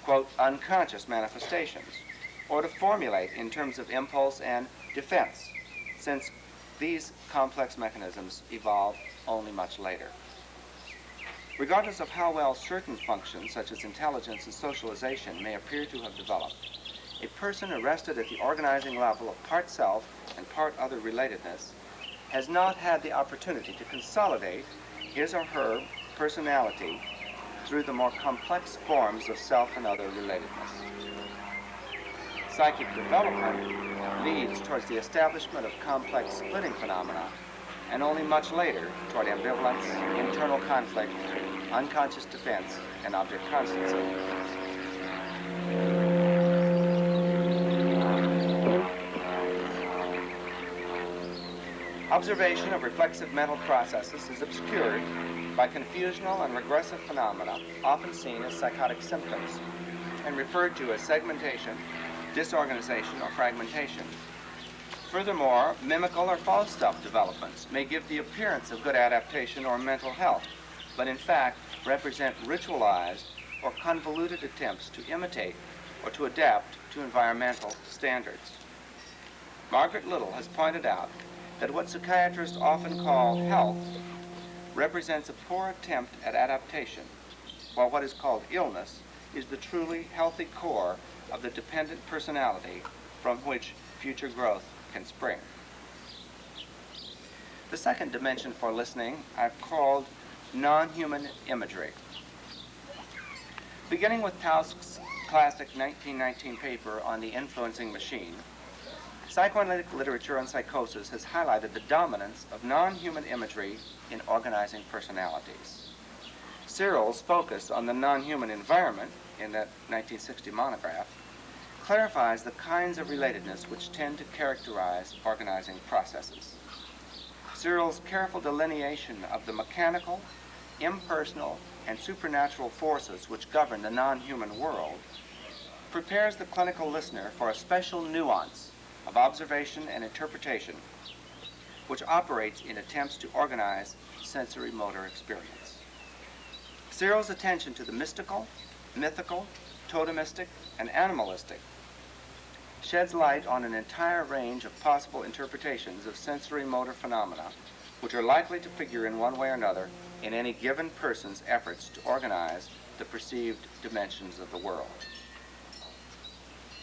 quote, unconscious manifestations, or to formulate in terms of impulse and defense, since these complex mechanisms evolve only much later. Regardless of how well certain functions, such as intelligence and socialization, may appear to have developed, a person arrested at the organizing level of part self and part other relatedness has not had the opportunity to consolidate his or her personality through the more complex forms of self and other relatedness. Psychic development leads towards the establishment of complex splitting phenomena, and only much later toward ambivalence, internal conflict, unconscious defense, and object constancy. Observation of reflexive mental processes is obscured by confusional and regressive phenomena, often seen as psychotic symptoms, and referred to as segmentation, disorganization, or fragmentation. Furthermore, mimical or false self-developments may give the appearance of good adaptation or mental health, but in fact represent ritualized or convoluted attempts to imitate or to adapt to environmental standards. Margaret has pointed out that what psychiatrists often call health represents a poor attempt at adaptation, while what is called illness is the truly healthy core of the dependent personality from which future growth can spring. The second dimension for listening I've called non-human imagery. Beginning with Tausk's classic 1919 paper on the influencing machine, psychoanalytic literature on psychosis has highlighted the dominance of non-human imagery in organizing personalities. Searle's focus on the non-human environment in that 1960 monograph clarifies the kinds of relatedness which tend to characterize organizing processes. Searle's careful delineation of the mechanical, impersonal, and supernatural forces which govern the non-human world prepares the clinical listener for a special nuance of observation and interpretation which operates in attempts to organize sensory motor experience. Searle's attention to the mystical, mythical, totemistic, and animalistic sheds light on an entire range of possible interpretations of sensory motor phenomena which are likely to figure in one way or another in any given person's efforts to organize the perceived dimensions of the world.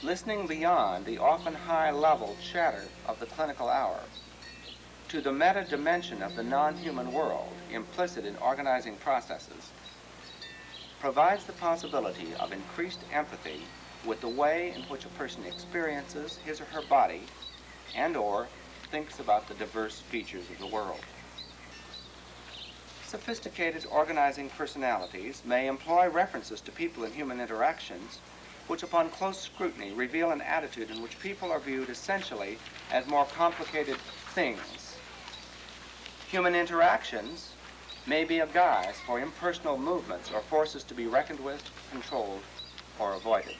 Listening beyond the often high-level chatter of the clinical hour to the meta-dimension of the non-human world implicit in organizing processes provides the possibility of increased empathy with the way in which a person experiences his or her body and/or thinks about the diverse features of the world. Sophisticated organizing personalities may employ references to people and human interactions which upon close scrutiny reveal an attitude in which people are viewed essentially as more complicated things. Human interactions may be a guise for impersonal movements or forces to be reckoned with, controlled, or avoided.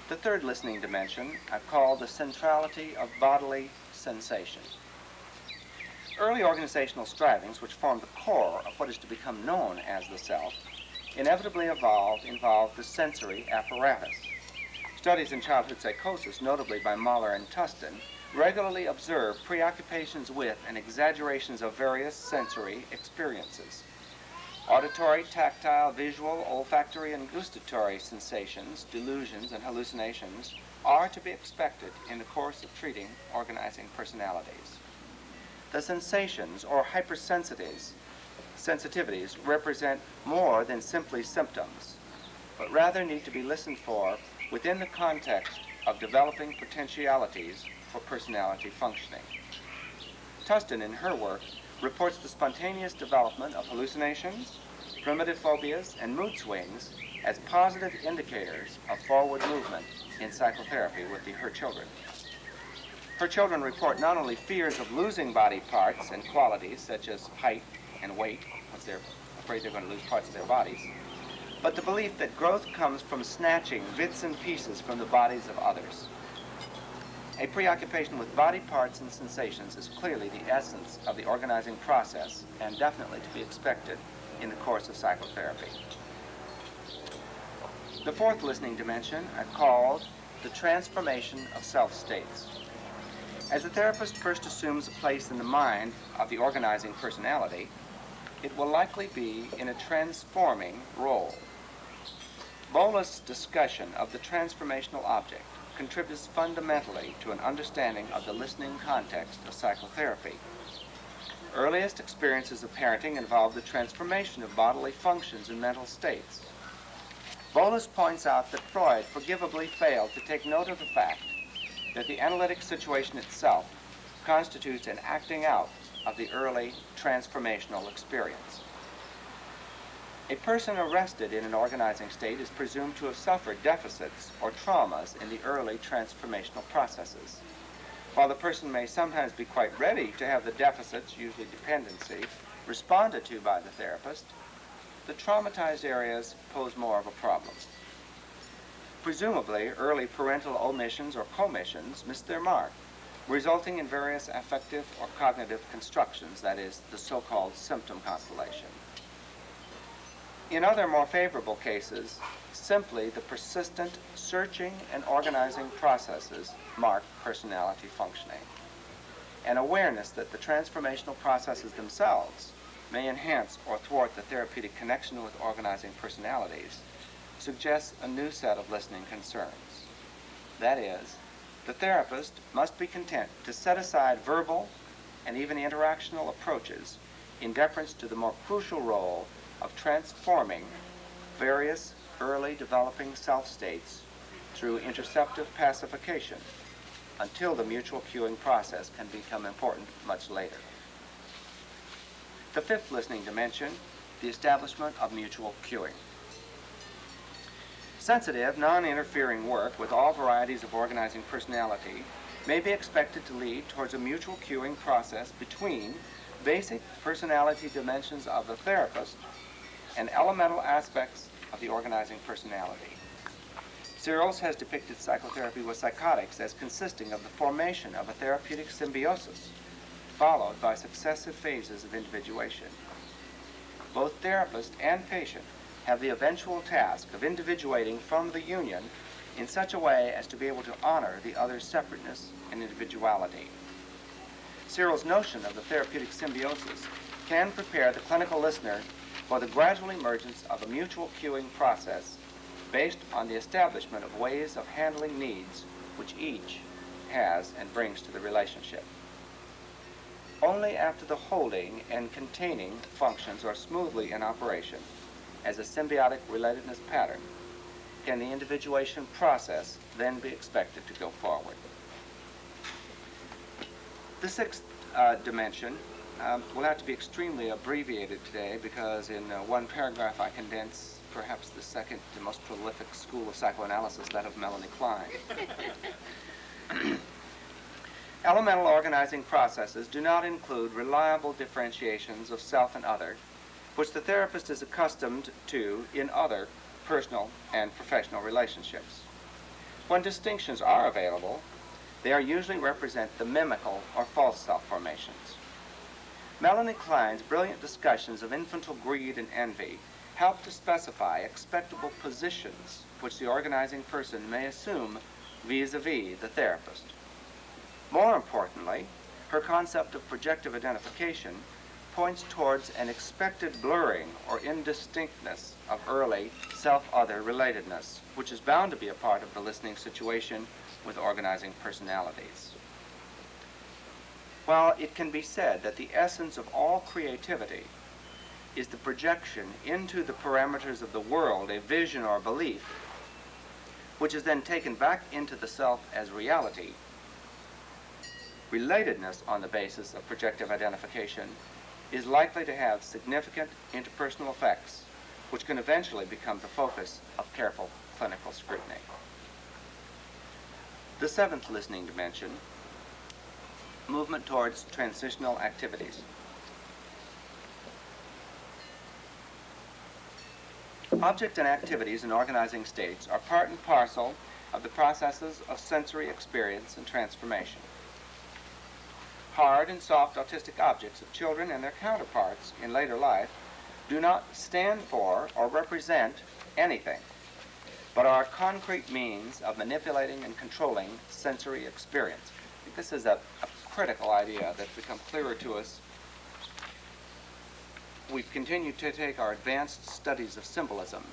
The third listening dimension I call the centrality of bodily sensation. Early organizational strivings, which form the core of what is to become known as the self, inevitably involved the sensory apparatus. Studies in childhood psychosis, notably by Mahler and Tustin, regularly observe preoccupations with and exaggerations of various sensory experiences. Auditory, tactile, visual, olfactory, and gustatory sensations, delusions, and hallucinations are to be expected in the course of treating organizing personalities. The sensations, or hypersensitivities, represent more than simply symptoms, but rather need to be listened for within the context of developing potentialities for personality functioning. Tustin, in her work, reports the spontaneous development of hallucinations, primitive phobias, and mood swings as positive indicators of forward movement in psychotherapy with her children. Her children report not only fears of losing body parts and qualities such as height and weight, because they're afraid they're going to lose parts of their bodies, but the belief that growth comes from snatching bits and pieces from the bodies of others. A preoccupation with body parts and sensations is clearly the essence of the organizing process and definitely to be expected in the course of psychotherapy. The fourth listening dimension I've called the transformation of self-states. As the therapist first assumes a place in the mind of the organizing personality, it will likely be in a transforming role. Bolas's discussion of the transformational object contributes fundamentally to an understanding of the listening context of psychotherapy. Earliest experiences of parenting involve the transformation of bodily functions and mental states. Bolas points out that Freud forgivably failed to take note of the fact that the analytic situation itself constitutes an acting out of the early transformational experience. A person arrested in an organizing state is presumed to have suffered deficits or traumas in the early transformational processes. While the person may sometimes be quite ready to have the deficits, usually dependency, responded to by the therapist, the traumatized areas pose more of a problem. Presumably, early parental omissions or commissions missed their mark, resulting in various affective or cognitive constructions, that is, the so-called symptom constellation. In other more favorable cases, simply the persistent searching and organizing processes mark personality functioning. An awareness that the transformational processes themselves may enhance or thwart the therapeutic connection with organizing personalities suggests a new set of listening concerns. That is, the therapist must be content to set aside verbal and even interactional approaches in deference to the more crucial role of transforming various early developing self-states through interceptive pacification until the mutual cueing process can become important much later. The fifth listening dimension, the establishment of mutual cueing. Sensitive, non-interfering work with all varieties of organizing personality may be expected to lead towards a mutual cueing process between basic personality dimensions of the therapist and elemental aspects of the organizing personality. Searles has depicted psychotherapy with psychotics as consisting of the formation of a therapeutic symbiosis, followed by successive phases of individuation. Both therapist and patient have the eventual task of individuating from the union in such a way as to be able to honor the other's separateness and individuality. Searles' notion of the therapeutic symbiosis can prepare the clinical listener for the gradual emergence of a mutual cueing process based on the establishment of ways of handling needs which each has and brings to the relationship. only after the holding and containing functions are smoothly in operation as a symbiotic relatedness pattern can the individuation process then be expected to go forward. The sixth dimension will have to be extremely abbreviated today because in one paragraph I condense perhaps the second and most prolific school of psychoanalysis, that of Melanie Klein. Elemental organizing processes do not include reliable differentiations of self and other, which the therapist is accustomed to in other personal and professional relationships. When distinctions are available, they are usually represent the mimical or false self formations. Melanie Klein's brilliant discussions of infantile greed and envy help to specify expectable positions which the organizing person may assume vis-a-vis the therapist. More importantly, her concept of projective identification points towards an expected blurring or indistinctness of early self-other relatedness, which is bound to be a part of the listening situation with organizing personalities. While it can be said that the essence of all creativity is the projection into the parameters of the world, a vision or belief, which is then taken back into the self as reality, relatedness on the basis of projective identification is likely to have significant interpersonal effects, which can eventually become the focus of careful clinical scrutiny. The seventh listening dimension, movement towards transitional activities. Objects and activities in organizing states are part and parcel of the processes of sensory experience and transformation. Hard and soft autistic objects of children and their counterparts in later life do not stand for or represent anything, but are concrete means of manipulating and controlling sensory experience. I think this is a critical idea that's become clearer to us. We've continued to take our advanced studies of symbolism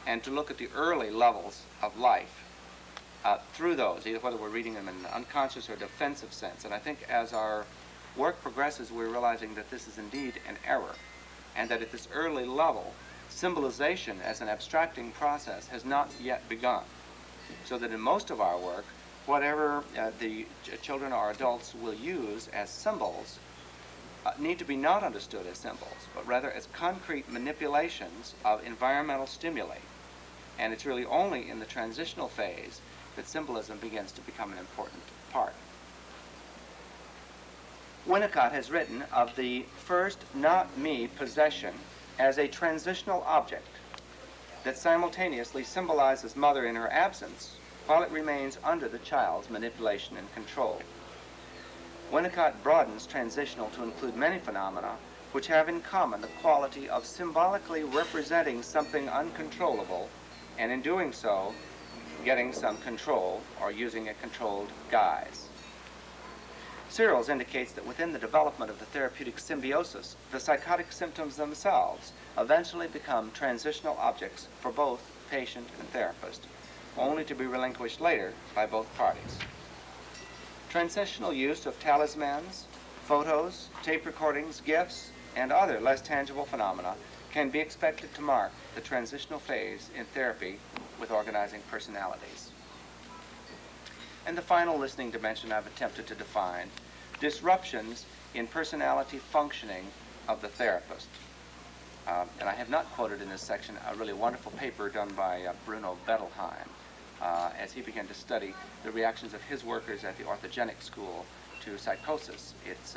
and to look at the early levels of life through those, either whether we're reading them in an unconscious or defensive sense. And I think as our work progresses, we're realizing that this is indeed an error, and that at this early level, symbolization as an abstracting process has not yet begun. So that in most of our work, whatever the children or adults will use as symbols need to be not understood as symbols, but rather as concrete manipulations of environmental stimuli. And it's really only in the transitional phase that symbolism begins to become an important part. Winnicott has written of the first not me possession as a transitional object that simultaneously symbolizes mother in her absence while it remains under the child's manipulation and control. Winnicott broadens transitional to include many phenomena which have in common the quality of symbolically representing something uncontrollable, and in doing so, getting some control or using a controlled guise. Searles indicates that within the development of the therapeutic symbiosis, the psychotic symptoms themselves eventually become transitional objects for both patient and therapist, only to be relinquished later by both parties. Transitional use of talismans, photos, tape recordings, gifts, and other less tangible phenomena can be expected to mark the transitional phase in therapy with organizing personalities. And the final listening dimension I've attempted to define, disruptions in personality functioning of the therapist. And I have not quoted in this section a really wonderful paper done by Bruno Bettelheim as he began to study the reactions of his workers at the orthogenic school to psychosis. It's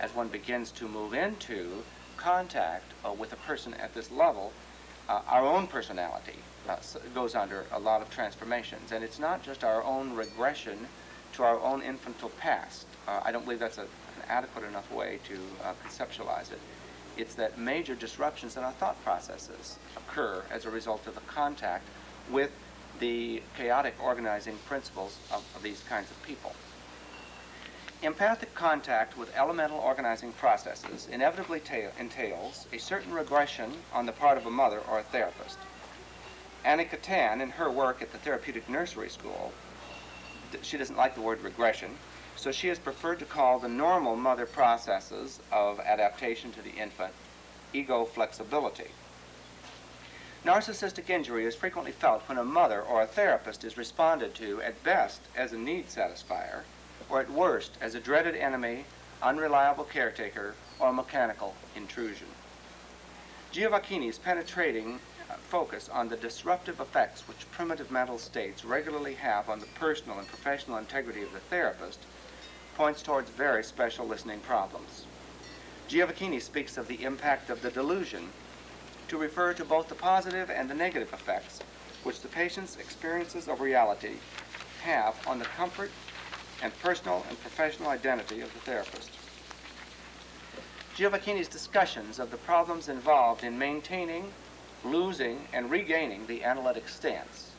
as one begins to move into contact with a person at this level, our own personality goes under a lot of transformations. And it's not just our own regression to our own infantile past. I don't believe that's an adequate enough way to conceptualize it. It's that major disruptions in our thought processes occur as a result of the contact with the chaotic organizing principles of these kinds of people. Empathic contact with elemental organizing processes inevitably entails a certain regression on the part of a mother or a therapist. Annie Catan, in her work at the Therapeutic Nursery School, she doesn't like the word regression, so she has preferred to call the normal mother processes of adaptation to the infant ego flexibility. Narcissistic injury is frequently felt when a mother or a therapist is responded to at best as a need satisfier, or at worst as a dreaded enemy, unreliable caretaker, or mechanical intrusion. Giovacchini's penetrating focus on the disruptive effects which primitive mental states regularly have on the personal and professional integrity of the therapist points towards very special listening problems. Giovacchini speaks of the impact of the delusion to refer to both the positive and the negative effects which the patient's experiences of reality have on the comfort and personal and professional identity of the therapist. Giovacchini's discussions of the problems involved in maintaining, losing, and regaining the analytic stance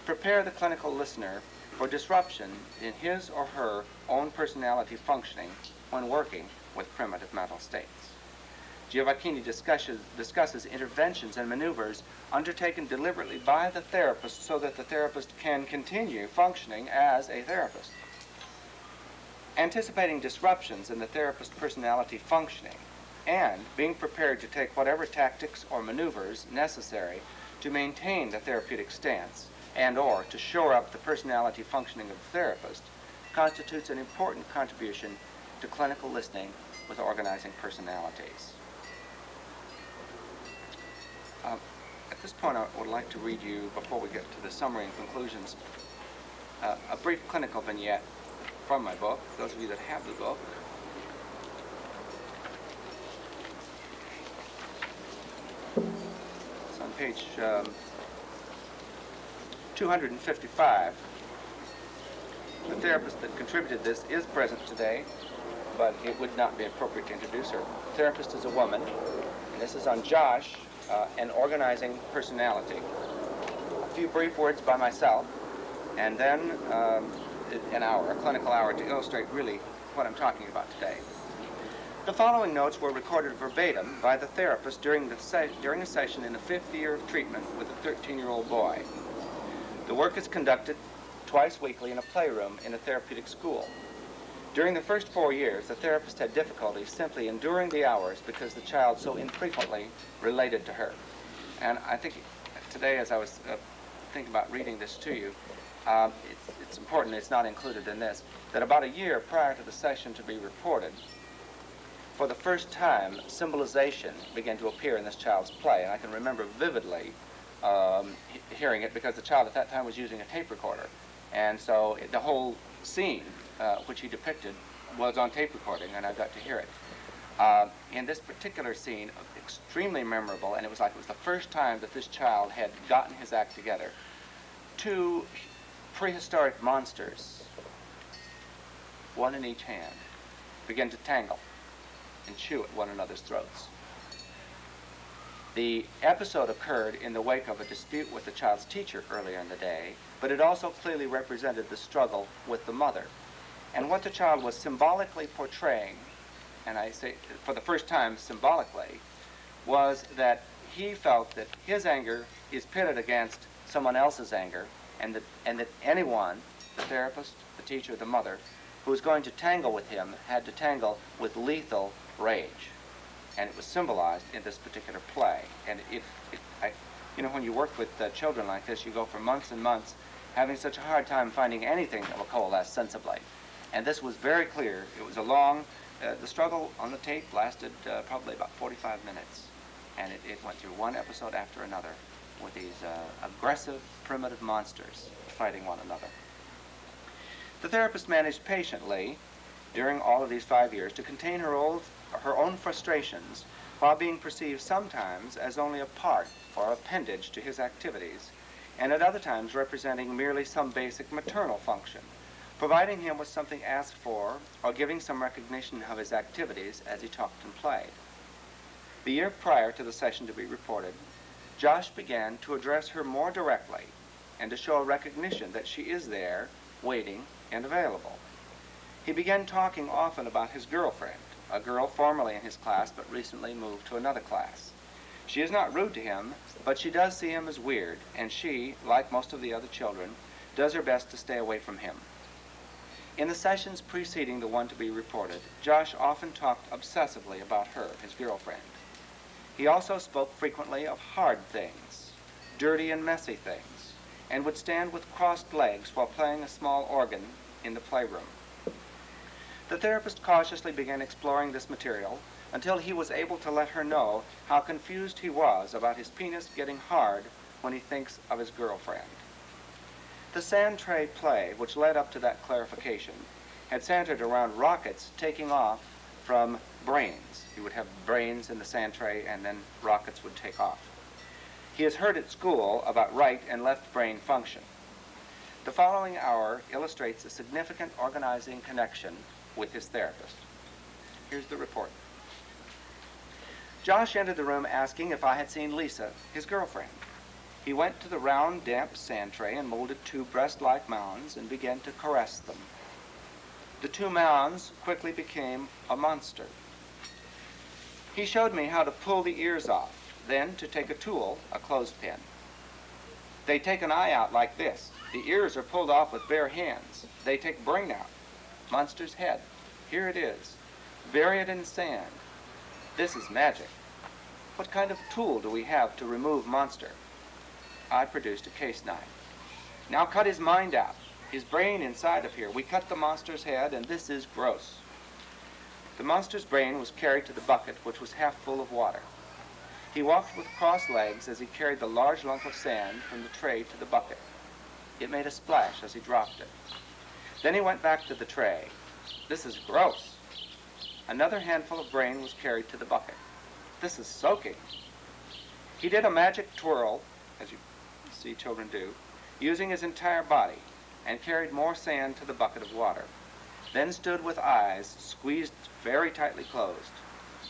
prepare the clinical listener for disruption in his or her own personality functioning when working with primitive mental states. Giovacchini discusses interventions and maneuvers undertaken deliberately by the therapist so that the therapist can continue functioning as a therapist. Anticipating disruptions in the therapist's personality functioning and being prepared to take whatever tactics or maneuvers necessary to maintain the therapeutic stance and or to shore up the personality functioning of the therapist constitutes an important contribution to clinical listening with organizing personalities. At this point, I would like to read you, before we get to the summary and conclusions, a brief clinical vignette from my book, those of you that have the book. It's on page 255. The therapist that contributed this is present today, but it would not be appropriate to introduce her. The therapist is a woman, and this is on Josh, and organizing personality. A few brief words by myself, and then a clinical hour to illustrate really what I'm talking about today. The following notes were recorded verbatim by the therapist during a session in the 5th year of treatment with a 13-year-old boy. The work is conducted twice weekly in a playroom in a therapeutic school. During the first 4 years, the therapist had difficulty simply enduring the hours because the child so infrequently related to her. And I think today, as I was thinking about reading this to you, it's important, it's not included in this, that about a year prior to the session to be reported, for the first time, symbolization began to appear in this child's play. And I can remember vividly hearing it because the child at that time was using a tape recorder. And so the whole scene which he depicted was on tape recording, and I got to hear it. In this particular scene, extremely memorable, and it was the first time that this child had gotten his act together. 2 prehistoric monsters, one in each hand, began to tangle and chew at one another's throats. The episode occurred in the wake of a dispute with the child's teacher earlier in the day, but it also clearly represented the struggle with the mother. And what the child was symbolically portraying, and I say for the first time symbolically, was that he felt that his anger is pitted against someone else's anger, and that anyone, the therapist, the teacher, the mother, who was going to tangle with him had to tangle with lethal rage. And it was symbolized in this particular play. And when you work with children like this, you go for months and months having such a hard time finding anything that will coalesce sensibly. And this was very clear. It was a long, the struggle on the tape lasted probably about 45 minutes. And it went through one episode after another with these aggressive, primitive monsters fighting one another. The therapist managed patiently during all of these 5 years to contain her own frustrations while being perceived sometimes as only a part or appendage to his activities, and at other times representing merely some basic maternal function, providing him with something asked for or giving some recognition of his activities as he talked and played. The year prior to the session to be reported, Josh began to address her more directly and to show a recognition that she is there, waiting, and available. He began talking often about his girlfriend, a girl formerly in his class but recently moved to another class. She is not rude to him, but she does see him as weird, and she, like most of the other children, does her best to stay away from him. In the sessions preceding the one to be reported, Josh often talked obsessively about her, his girlfriend. He also spoke frequently of hard things, dirty and messy things, and would stand with crossed legs while playing a small organ in the playroom. The therapist cautiously began exploring this material until he was able to let her know how confused he was about his penis getting hard when he thinks of his girlfriend. The sand tray play, which led up to that clarification, had centered around rockets taking off from brains. He would have brains in the sand tray, and then rockets would take off. He has heard at school about right and left brain function. The following hour illustrates a significant organizing connection with his therapist. Here's the report. Josh entered the room asking if I had seen Lisa, his girlfriend. He went to the round, damp sand tray and molded 2 breast-like mounds and began to caress them. The 2 mounds quickly became a monster. He showed me how to pull the ears off, then to take a tool, a clothespin. They take an eye out like this. The ears are pulled off with bare hands. They take brain out. Monster's head. Here it is. Bury it in sand. This is magic. What kind of tool do we have to remove monster? I produced a case knife. Now cut his mind out. His brain inside of here. We cut the monster's head, and this is gross. The monster's brain was carried to the bucket, which was half full of water. He walked with crossed legs as he carried the large lump of sand from the tray to the bucket. It made a splash as he dropped it. Then he went back to the tray. This is gross. Another handful of brain was carried to the bucket. This is soaking. He did a magic twirl, as you see children do, using his entire body, and carried more sand to the bucket of water. Then stood with eyes squeezed very tightly closed.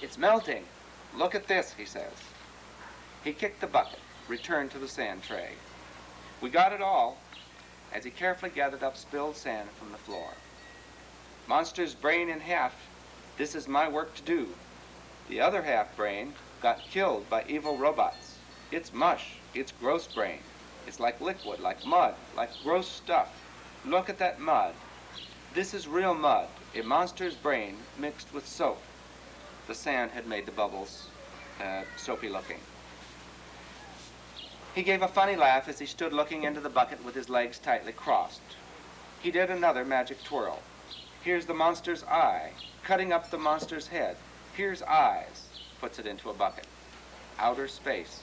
It's melting. Look at this, he says. He kicked the bucket, returned to the sand tray. We got it all, as he carefully gathered up spilled sand from the floor. Monster's brain in half. This is my work to do. The other half brain got killed by evil robots. It's mush. It's gross brain. It's like liquid, like mud, like gross stuff. Look at that mud. This is real mud, a monster's brain mixed with soap. The sand had made the bubbles soapy looking. He gave a funny laugh as he stood looking into the bucket with his legs tightly crossed. He did another magic twirl. Here's the monster's eye, cutting up the monster's head. Here's eyes, puts it into a bucket. Outer space.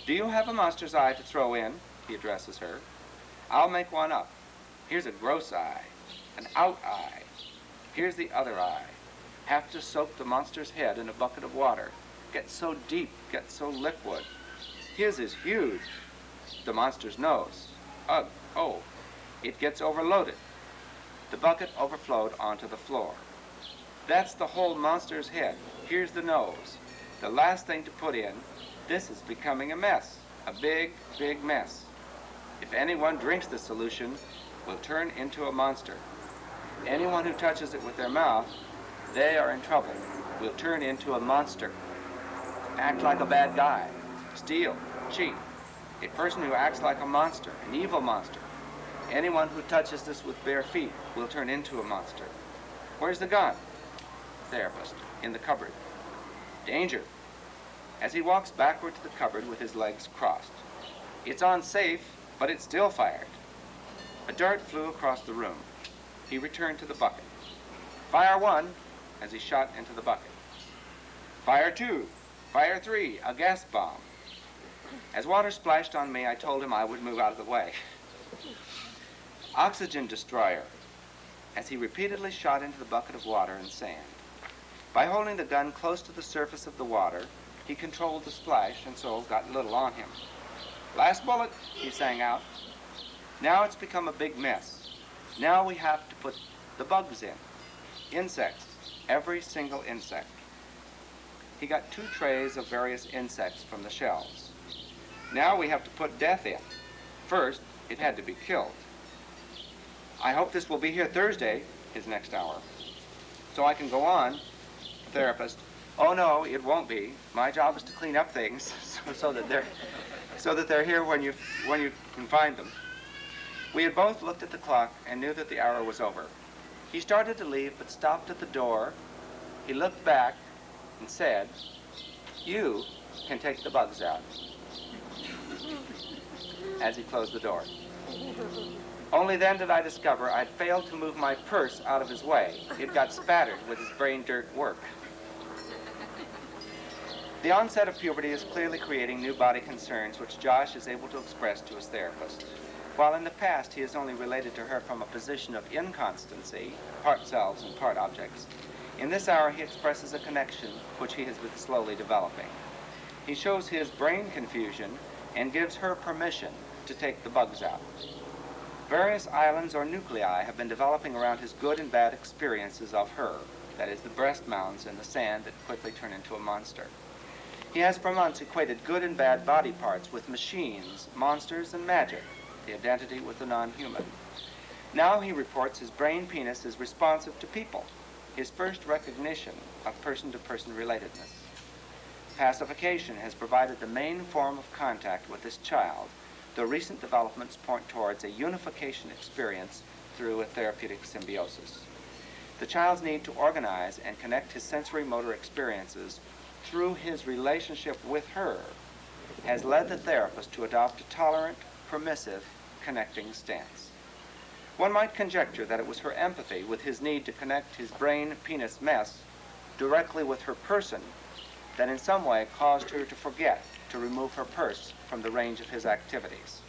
Do you have a monster's eye to throw in? He addresses her. I'll make one up. Here's a gross eye, an out eye. Here's the other eye. Have to soak the monster's head in a bucket of water. Get so deep, get so liquid. His is huge. The monster's nose. Ugh, oh, it gets overloaded. The bucket overflowed onto the floor. That's the whole monster's head. Here's the nose. The last thing to put in. This is becoming a mess. A big, big mess. If anyone drinks the solution, will turn into a monster. Anyone who touches it with their mouth, they are in trouble. Will turn into a monster. Act like a bad guy. Steal. Cheat. A person who acts like a monster, an evil monster. Anyone who touches this with bare feet will turn into a monster. Where's the gun? Therapist. In the cupboard. Danger. As he walks backward to the cupboard with his legs crossed. It's on safe, but it's still fired. A dart flew across the room. He returned to the bucket. Fire 1, as he shot into the bucket. Fire 2, fire 3, a gas bomb. As water splashed on me, I told him I would move out of the way. Oxygen destroyer, as he repeatedly shot into the bucket of water and sand. By holding the gun close to the surface of the water, he controlled the splash and so got little on him. Last bullet, he sang out. Now it's become a big mess. Now we have to put the bugs in. Insects, every single insect. He got 2 trays of various insects from the shelves. Now we have to put death in. First, it had to be killed. I hope this will be here Thursday, his next hour, so I can go on. Therapist, oh no, it won't be. My job is to clean up things so that they're here when you can find them. We had both looked at the clock and knew that the hour was over. He started to leave, but stopped at the door. He looked back and said, "You can take the bugs out," as he closed the door. Only then did I discover I'd failed to move my purse out of his way. It got spattered with his brain dirt work. The onset of puberty is clearly creating new body concerns, which Josh is able to express to his therapist. While in the past he has only related to her from a position of inconstancy, part selves and part objects, in this hour he expresses a connection which he has been slowly developing. He shows his brain confusion and gives her permission to take the bugs out. Various islands or nuclei have been developing around his good and bad experiences of her, that is, the breast mounds in the sand that quickly turn into a monster. He has for months equated good and bad body parts with machines, monsters, and magic, the identity with the non-human. Now he reports his brain penis is responsive to people, his first recognition of person-to-person relatedness. Pacification has provided the main form of contact with this child, though recent developments point towards a unification experience through a therapeutic symbiosis. The child's need to organize and connect his sensory motor experiences through his relationship with her has led the therapist to adopt a tolerant, permissive, connecting stance. One might conjecture that it was her empathy with his need to connect his brain-penis mess directly with her person that in some way caused her to forget to remove her purse from the range of his activities.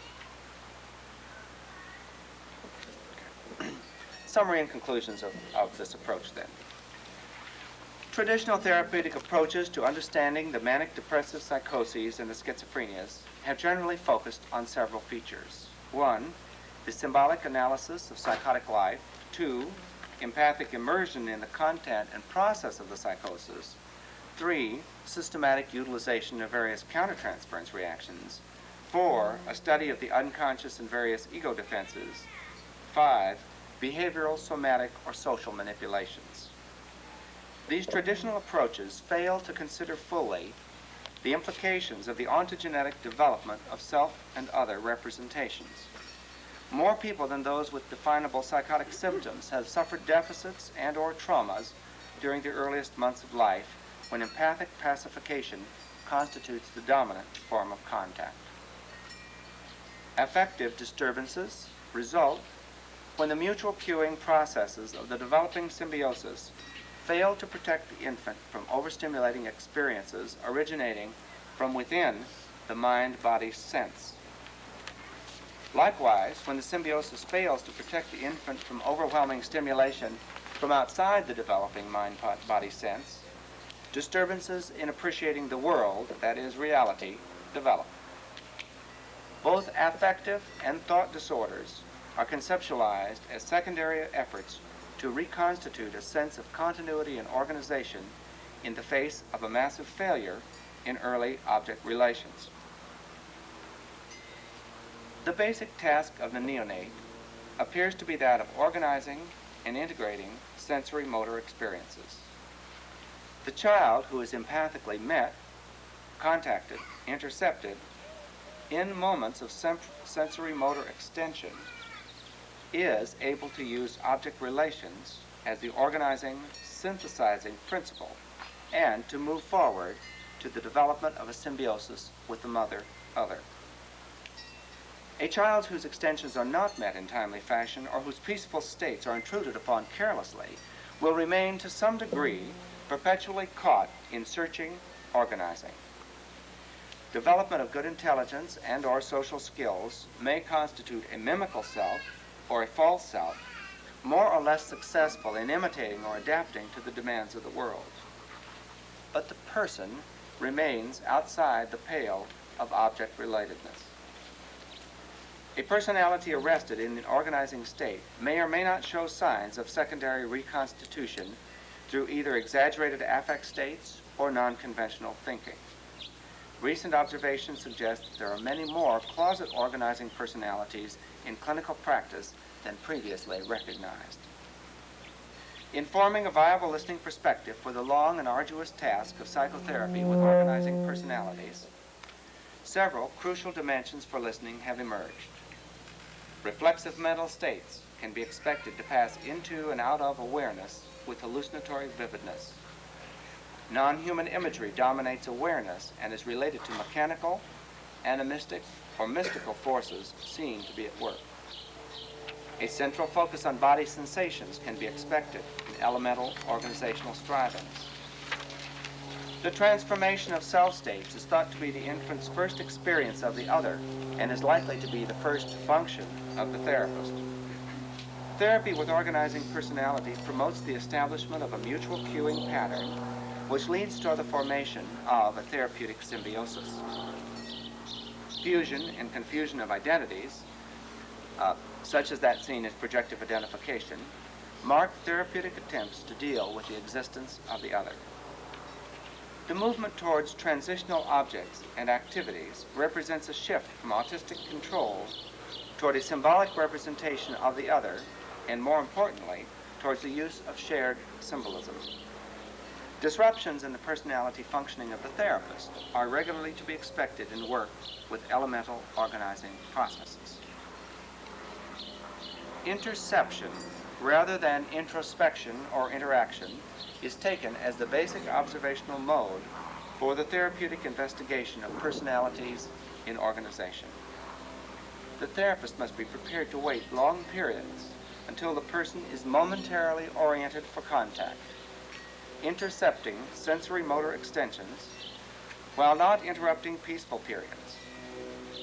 Summary and conclusions of this approach then. Traditional therapeutic approaches to understanding the manic depressive psychoses and the schizophrenias have generally focused on several features. 1, the symbolic analysis of psychotic life. 2, empathic immersion in the content and process of the psychosis. 3, systematic utilization of various countertransference reactions. 4, a study of the unconscious and various ego defenses. 5, behavioral, somatic, or social manipulations. These traditional approaches fail to consider fully the implications of the ontogenetic development of self and other representations. More people than those with definable psychotic symptoms have suffered deficits and/or traumas during the earliest months of life, when empathic pacification constitutes the dominant form of contact. Affective disturbances result when the mutual cueing processes of the developing symbiosis fail to protect the infant from overstimulating experiences originating from within the mind-body sense. Likewise, when the symbiosis fails to protect the infant from overwhelming stimulation from outside the developing mind-body sense, disturbances in appreciating the world, that is, reality, develop. Both affective and thought disorders are conceptualized as secondary efforts to reconstitute a sense of continuity and organization in the face of a massive failure in early object relations. The basic task of the neonate appears to be that of organizing and integrating sensory motor experiences. The child who is empathically met, contacted, intercepted in moments of sensory motor extension is able to use object relations as the organizing, synthesizing principle and to move forward to the development of a symbiosis with the mother-other. A child whose extensions are not met in timely fashion or whose peaceful states are intruded upon carelessly will remain to some degree perpetually caught in searching, organizing. Development of good intelligence and/or social skills may constitute a mimical self or a false self, more or less successful in imitating or adapting to the demands of the world. But the person remains outside the pale of object relatedness. A personality arrested in an organizing state may or may not show signs of secondary reconstitution through either exaggerated affect states or non-conventional thinking. Recent observations suggest that there are many more closet organizing personalities in clinical practice than previously recognized. In forming a viable listening perspective for the long and arduous task of psychotherapy with organizing personalities, several crucial dimensions for listening have emerged. Reflexive mental states can be expected to pass into and out of awareness with hallucinatory vividness. Non-human imagery dominates awareness and is related to mechanical, animistic, or mystical forces seen to be at work. A central focus on body sensations can be expected in elemental organizational strivings. The transformation of self states is thought to be the infant's first experience of the other and is likely to be the first function of the therapist. Therapy with organizing personality promotes the establishment of a mutual cueing pattern which leads to the formation of a therapeutic symbiosis. Fusion and confusion of identities, such as that seen as projective identification, mark therapeutic attempts to deal with the existence of the other. The movement towards transitional objects and activities represents a shift from autistic control toward a symbolic representation of the other, and more importantly, towards the use of shared symbolism. Disruptions in the personality functioning of the therapist are regularly to be expected in work with elemental organizing processes. Interception, rather than introspection or interaction, is taken as the basic observational mode for the therapeutic investigation of personalities in organization. The therapist must be prepared to wait long periods until the person is momentarily oriented for contact, intercepting sensory motor extensions while not interrupting peaceful periods,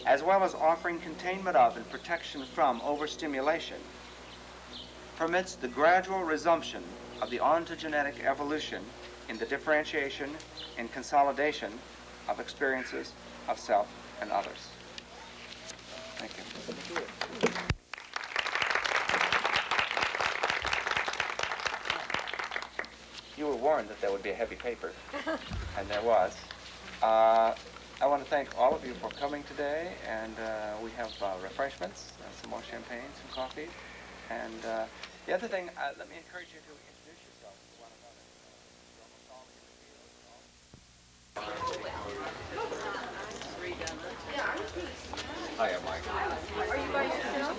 as well as offering containment of and protection from overstimulation, permits the gradual resumption of the ontogenetic evolution in the differentiation and consolidation of experiences of self and others. Thank you. You were warned that there would be a heavy paper, and there was. I want to thank all of you for coming today, and we have refreshments, some more champagne, some coffee, and the other thing, let me encourage you to introduce yourself to one another. Hi, I'm Mike. Are you by yourself?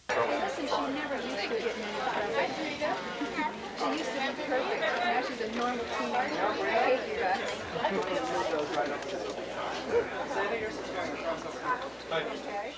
Listen, she never used to get me in trouble. She used to be perfect. Now she's a normal teenager. Thank you, guys. Okay.